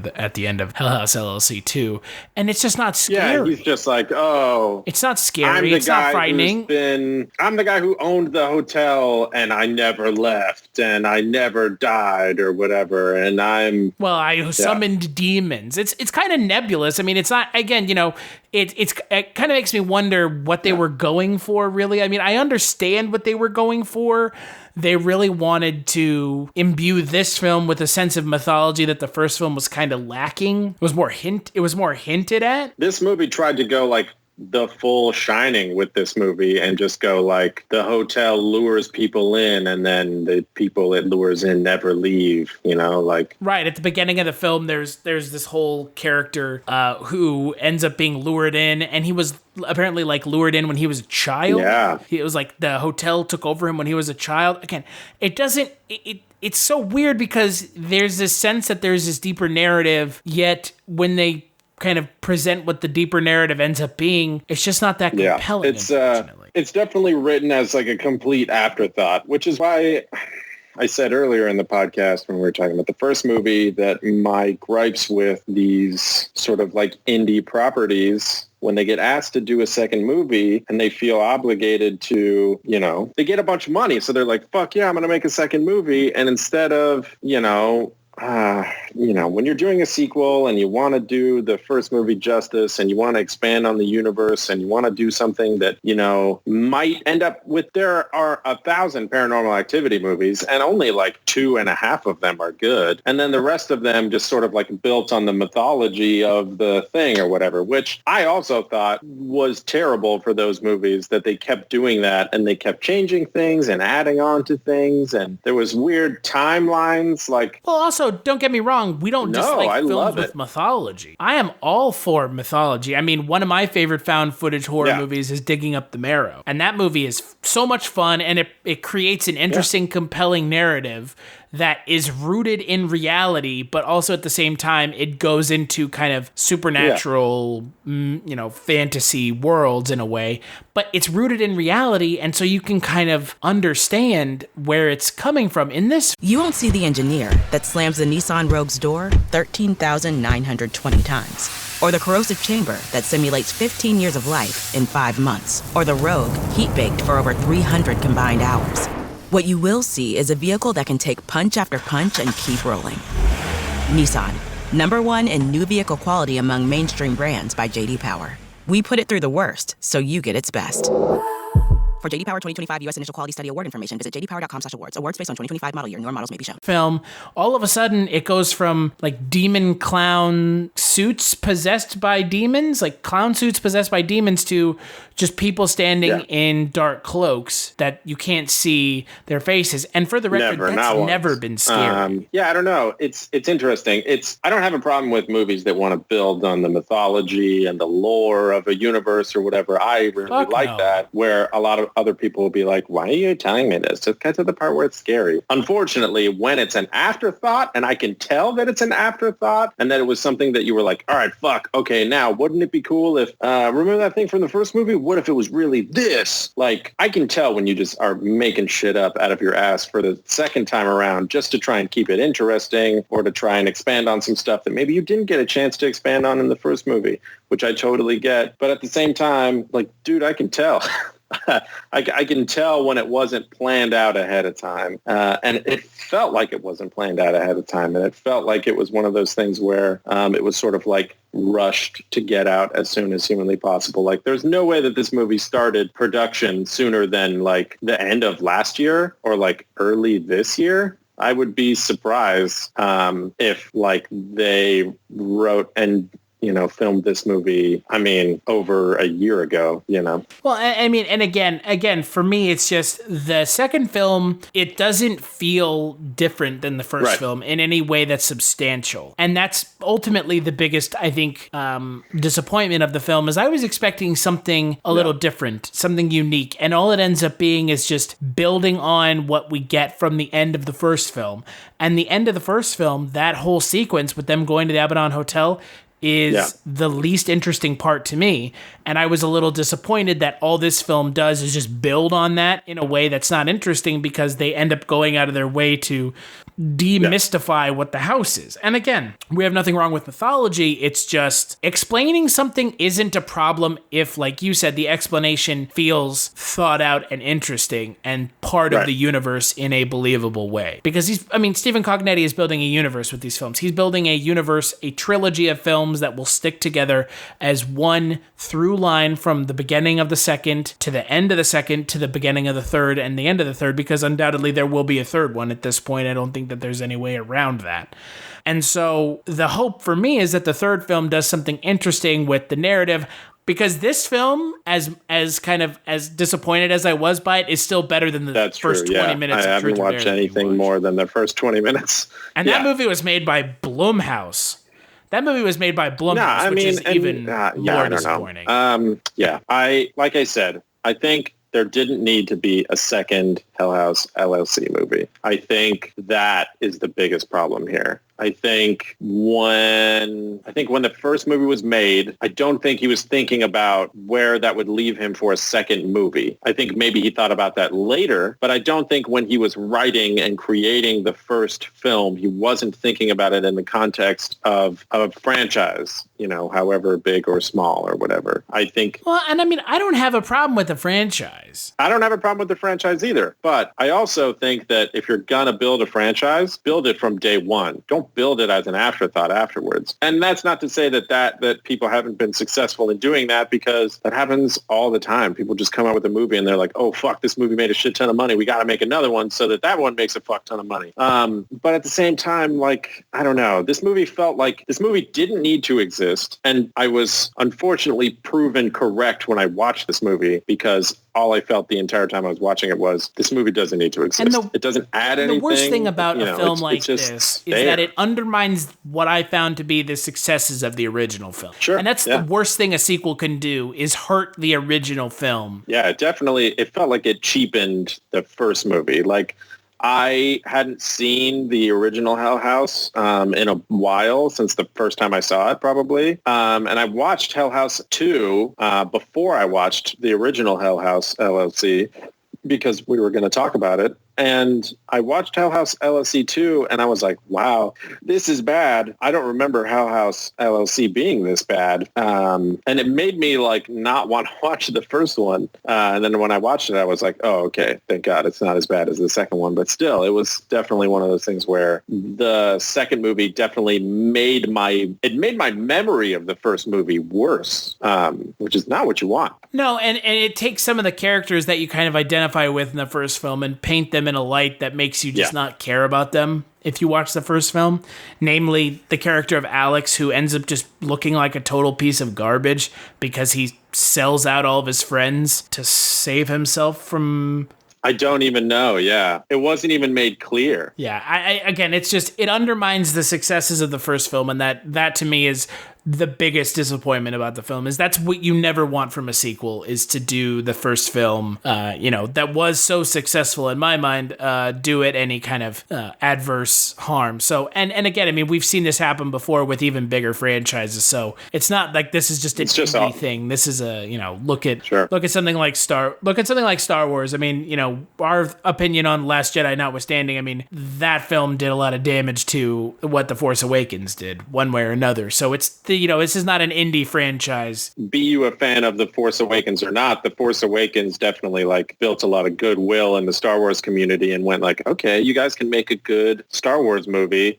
S4: of Hell House LLC 2, and it's just not scary.
S3: Yeah, he's just like, oh,
S4: it's not scary. It's not frightening.
S3: I'm the guy who owned the hotel, and I never left, and I never died, or whatever. And
S4: I summoned demons. It's kind of nebulous. I mean, it's not. Again, it kind of makes me wonder what they were going for. Really, I mean, I understand what they were going for. They really wanted to imbue this film with a sense of mythology that the first film was kind of lacking. It was more hinted at.
S3: This movie tried to go like the full Shining with this movie and just go like the hotel lures people in and then the people it lures in never leave, you know, like.
S4: Right. At the beginning of the film, there's this whole character who ends up being lured in, and he was apparently like lured in when he was a child.
S3: Yeah.
S4: It was like the hotel took over him when he was a child. Again, it's so weird because there's this sense that there's this deeper narrative, yet when they kind of present what the deeper narrative ends up being, it's just not that compelling.
S3: It's definitely written as like a complete afterthought, which is why I said earlier in the podcast when we were talking about the first movie that my gripes with these sort of like indie properties, when they get asked to do a second movie and they feel obligated to, you know, they get a bunch of money. So they're like, fuck yeah, I'm going to make a second movie. And instead of, when you're doing a sequel and you want to do the first movie justice and you want to expand on the universe and you want to do something that, you know, might end up with, there are 1,000 Paranormal Activity movies and only like 2.5 of them are good. And then the rest of them just sort of like built on the mythology of the thing or whatever, which I also thought was terrible for those movies, that they kept doing that and they kept changing things and adding on to things. And there was weird timelines like...
S4: Well, also, don't get me wrong, we don't dislike films with mythology. I am all for mythology. I mean, one of my favorite found footage horror movies is Digging Up the Marrow. And that movie is so much fun, and it creates an interesting, compelling narrative that is rooted in reality, but also at the same time, it goes into kind of supernatural, fantasy worlds in a way, but it's rooted in reality, and so you can kind of understand where it's coming from. In this,
S10: you won't see the engineer that slams the Nissan Rogue's door 13,920 times, or the corrosive chamber that simulates 15 years of life in 5 months, or the Rogue heat-baked for over 300 combined hours. What you will see is a vehicle that can take punch after punch and keep rolling. Nissan, #1 in new vehicle quality among mainstream brands by J.D. Power. We put it through the worst, so you get its best. For J.D. Power 2025 U.S. Initial Quality Study Award information, visit jdpower.com/awards. Awards based on 2025 model year. Newer models may be shown.
S4: Film, all of a sudden, it goes from like demon clown suits possessed by demons, like clown suits possessed by demons, to just people standing in dark cloaks that you can't see their faces. And for the record, that's never been scary.
S3: I don't know. It's interesting. I don't have a problem with movies that want to build on the mythology and the lore of a universe or whatever. I really like that, where a lot of other people will be like, why are you telling me this? Just get to the part where it's scary. Unfortunately, when it's an afterthought, and I can tell that it's an afterthought, and that it was something that you were like, all right, fuck, okay, now, wouldn't it be cool if, remember that thing from the first movie? What if it was really this? Like, I can tell when you just are making shit up out of your ass for the second time around just to try and keep it interesting or to try and expand on some stuff that maybe you didn't get a chance to expand on in the first movie, which I totally get. But at the same time, like, dude, I can tell. I can tell when it wasn't planned out ahead of time. And it felt like it wasn't planned out ahead of time. And it felt like it was one of those things where it was sort of like rushed to get out as soon as humanly possible. Like, there's no way that this movie started production sooner than like the end of last year or like early this year. I would be surprised if like they wrote and filmed this movie, over a year ago,
S4: Well, I mean, and again, for me, it's just the second film, it doesn't feel different than the first film in any way that's substantial. And that's ultimately the biggest, I think, disappointment of the film, is I was expecting something a little different, something unique. And all it ends up being is just building on what we get from the end of the first film. And the end of the first film, that whole sequence with them going to the Abaddon Hotel, is the least interesting part to me. And I was a little disappointed that all this film does is just build on that in a way that's not interesting, because they end up going out of their way to demystify what the house is. And again, we have nothing wrong with mythology. It's just explaining something isn't a problem if, like you said, the explanation feels thought out and interesting and part of the universe in a believable way. Because Stephen Cognetti is building a universe with these films. He's building a universe, a trilogy of films that will stick together as one through line from the beginning of the second to the end of the second to the beginning of the third and the end of the third, because undoubtedly there will be a third one at this point. I don't think that there's any way around that. And so the hope for me is that the third film does something interesting with the narrative. Because this film, as kind of as disappointed as I was by it, is still better than the first 20 minutes.
S3: I haven't watched anything more than the first 20 minutes.
S4: And that movie was made by Blumhouse. Which is even more disappointing.
S3: Like I said, I think there didn't need to be a second Hell House LLC movie. I think that is the biggest problem here. I think when the first movie was made, I don't think he was thinking about where that would leave him for a second movie. I think maybe he thought about that later, but I don't think when he was writing and creating the first film, he wasn't thinking about it in the context of a franchise, however big or small or whatever. I think...
S4: Well, and I mean, I don't have a problem with the franchise.
S3: I don't have a problem with the franchise either, but I also think that if you're gonna build a franchise, build it from day one. Don't build it as an afterthought afterwards. And that's not to say that people haven't been successful in doing that, because that happens all the time. People just come out with a movie and they're like, oh, fuck, this movie made a shit ton of money. We got to make another one so that one makes a fuck ton of money. But at the same time, I don't know. This movie felt like this movie didn't need to exist. And I was unfortunately proven correct when I watched this movie, because all I felt the entire time I was watching it was, this movie doesn't need to exist. It doesn't add anything.
S4: The worst thing about a film like this is that it undermines what I found to be the successes of the original film.
S3: Sure.
S4: And that's the worst thing a sequel can do, is hurt the original film.
S3: Yeah, it felt like it cheapened the first movie. I hadn't seen the original Hell House in a while, since the first time I saw it, probably. And I watched Hell House 2 before I watched the original Hell House LLC, because we were going to talk about it. And I watched Hell House LLC 2, and I was like, wow, this is bad. I don't remember Hell House LLC being this bad. And it made me not want to watch the first one. And then when I watched it, I was like, oh, okay, thank God it's not as bad as the second one. But still, it was definitely one of those things where the second movie definitely made my memory of the first movie worse, which is not what you want.
S4: No, and it takes some of the characters that you kind of identify with in the first film and paint them in a light that makes you just not care about them if you watch the first film. Namely, the character of Alex, who ends up just looking like a total piece of garbage because he sells out all of his friends to save himself from...
S3: I don't even know, yeah. It wasn't even made clear.
S4: Yeah, again, it's just, it undermines the successes of the first film, and that to me is the biggest disappointment about the film. Is that's what you never want from a sequel, is to do the first film, that was so successful in my mind, do it any kind of adverse harm. So, and again, I mean, we've seen this happen before with even bigger franchises. So it's not like this is just an indie thing. This is a, look at something like Star Wars. I mean, our opinion on Last Jedi notwithstanding, I mean, that film did a lot of damage to what The Force Awakens did, one way or another. So it's this is not an indie franchise.
S3: Be you a fan of The Force Awakens or not, The Force Awakens definitely built a lot of goodwill in the Star Wars community and went okay, you guys can make a good Star Wars movie.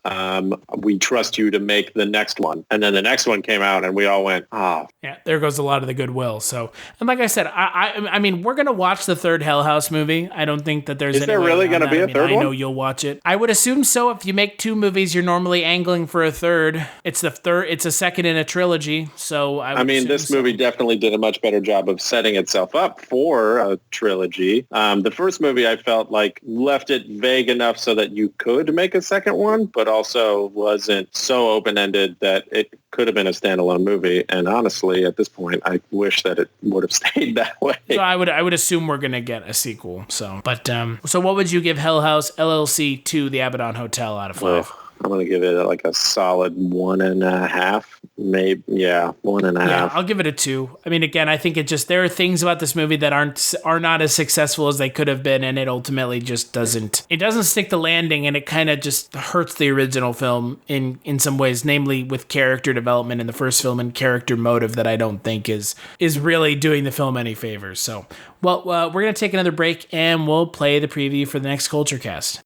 S3: We trust you to make the next one. And then the next one came out and we all went, oh.
S4: Yeah, there goes a lot of the goodwill. So, and like I said, I mean, we're going to watch the third Hell House movie. I don't think that there's
S3: Is there really going to be a third one?
S4: I know you'll watch it. I would assume so. If you make two movies, you're normally angling for a third. It's a second in a trilogy, so I mean,
S3: this movie definitely did a much better job of setting itself up for a trilogy. The first movie, I felt left it vague enough so that you could make a second one, but also wasn't so open-ended that it could have been a standalone movie. And honestly, at this point, I wish that it would have stayed that way.
S4: So I would assume we're gonna get a sequel. So, but so what would you give Hell House LLC 2, the Abaddon Hotel, out of 5?
S3: I'm going to give it a solid 1.5, maybe. Yeah, 1.5.
S4: Yeah, I'll give it a 2. I mean, again, I think there are things about this movie that are not as successful as they could have been, and it ultimately just doesn't stick the landing, and it kind of just hurts the original film in some ways, namely with character development in the first film and character motive that I don't think is really doing the film any favors. So, well, we're going to take another break, and we'll play the preview for the next Culture Cast.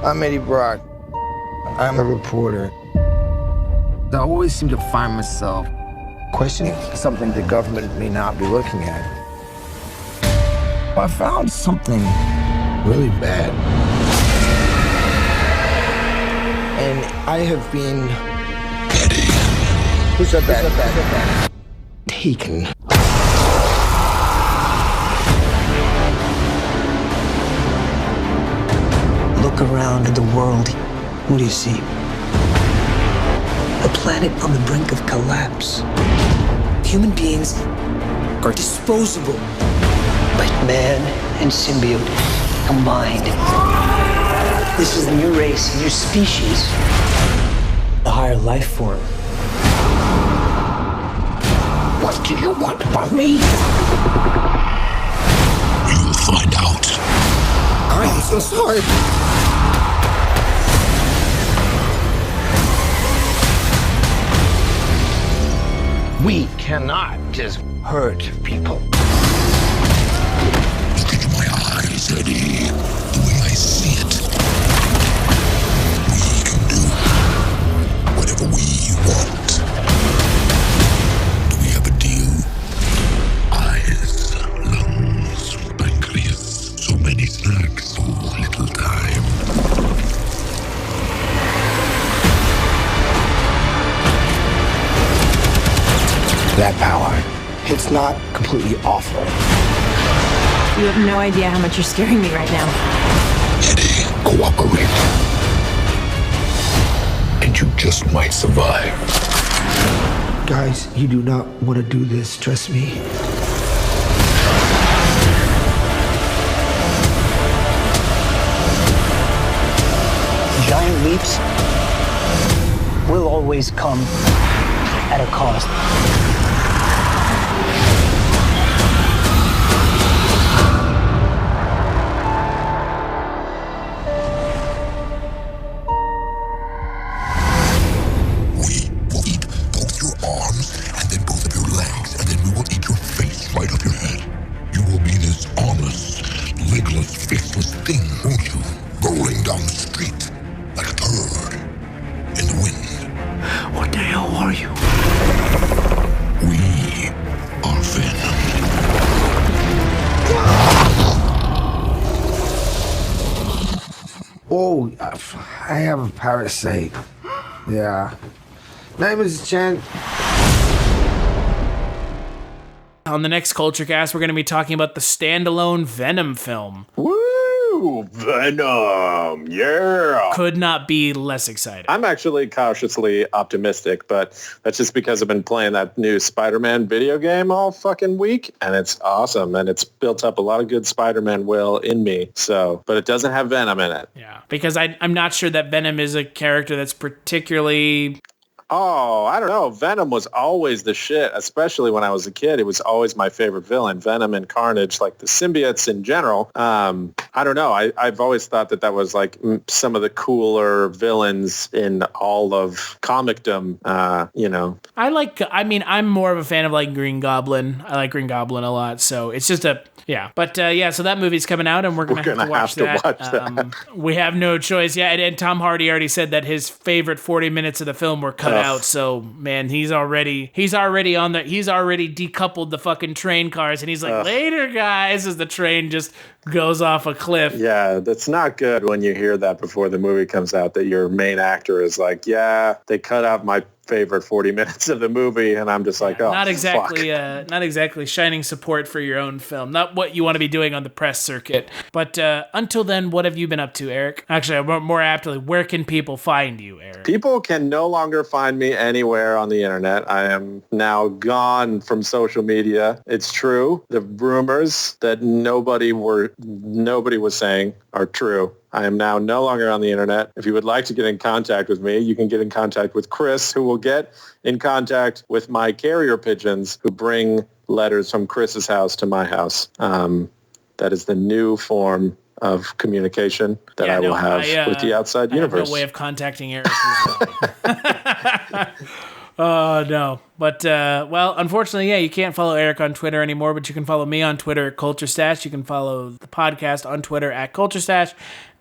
S12: I'm Eddie Brock. I'm a reporter. I always seem to find myself questioning something the government may not be looking at. I found something really bad. And I have been...
S13: Eddie.
S12: Who said that? Taken.
S13: Look around at the world. What do you see? A planet on the brink of collapse. Human beings are disposable. But man and symbiote combined. This is a new race, a new species. A higher life form.
S12: What do you want from me?
S14: You'll find out.
S12: I am so sorry. We cannot just hurt people.
S14: Look into my eyes, Eddie. The way I see it. We can do whatever we want. Do we have a deal? Eyes, lungs, pancreas. So many snacks, so little time.
S12: That power, it's not completely awful.
S24: You have no idea how much you're scaring me right now.
S14: Eddie, cooperate. And you just might survive.
S13: Guys, you do not want to do this, trust me. Giant leaps will always come at a cost.
S12: Oh, I have a parasite. Yeah. Name is Chen.
S4: On the next Culture Cast, we're going to be talking about the standalone Venom film.
S3: Woo! Venom! Yeah!
S4: Could not be less excited.
S3: I'm actually cautiously optimistic, but that's just because I've been playing that new Spider-Man video game all fucking week, and it's awesome, and it's built up a lot of good Spider-Man will in me, so, but it doesn't have Venom in it.
S4: Yeah, because I'm not sure that Venom is a character that's particularly...
S3: Oh, I don't know. Venom was always the shit, especially when I was a kid. It was always my favorite villain. Venom and Carnage, like the symbiotes in general. I don't know. I've always thought that was like some of the cooler villains in all of comicdom, you know.
S4: I'm more of a fan of like Green Goblin. I like Green Goblin a lot. So it's just yeah. But yeah, so that movie's coming out and we're going to have to watch that. We have no choice. Yeah, and Tom Hardy already said that his favorite 40 minutes of the film were cut out, so man, he's already decoupled the fucking train cars, and he's like, later guys, as the train just goes off a cliff.
S3: Yeah, that's not good when you hear that before the movie comes out, that your main actor is like, yeah, they cut out my favorite 40 minutes of the movie, and I'm just like,
S4: not exactly shining support for your own film, not what you want to be doing on the press circuit. But until then, what have you been up to, Eric? Actually, more aptly, where can people find you, Eric?
S3: People can no longer find me anywhere on the internet. I am now gone from social media. It's true. The rumors that nobody was saying are true. I am now no longer on the internet. If you would like to get in contact with me, you can get in contact with Chris, who will get in contact with my carrier pigeons who bring letters from Chris's house to my house. That is the new form of communication that I will have with the outside universe.
S4: I have no way of contacting Eric as well. Oh, no. But, well, unfortunately, yeah, you can't follow Eric on Twitter anymore, but you can follow me on Twitter at CultureStash. You can follow the podcast on Twitter at CultureStash,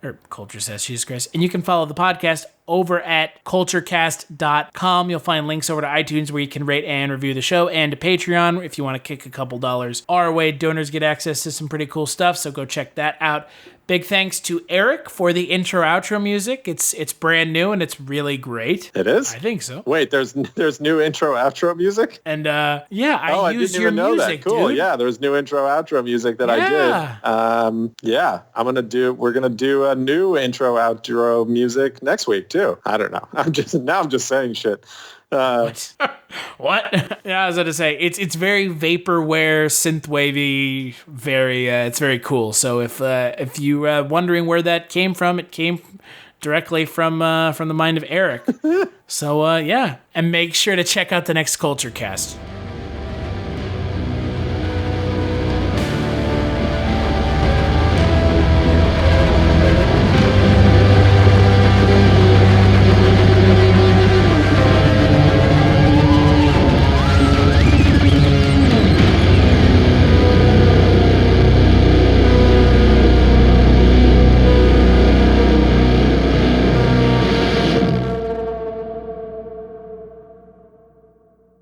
S4: or CultureStash, Jesus Christ. And you can follow the podcast over at culturecast.com. You'll find links over to iTunes where you can rate and review the show, and to Patreon if you want to kick a couple dollars our way. Donors get access to some pretty cool stuff, so go check that out. Big thanks to Eric for the intro-outro music. It's brand new and it's really great.
S3: It is?
S4: I think so.
S3: Wait, there's new intro-outro music?
S4: And I used your
S3: know
S4: music,
S3: that. Cool.
S4: dude.
S3: Yeah, there's new intro-outro music that I did. We're gonna do a new intro-outro music next week too. I don't know. I'm just saying shit.
S4: What? Yeah, I was going to say it's very vaporware, synthwavy, it's very cool. So if you wondering where that came from, it came directly from the mind of Eric. So and make sure to check out the next Culture Cast.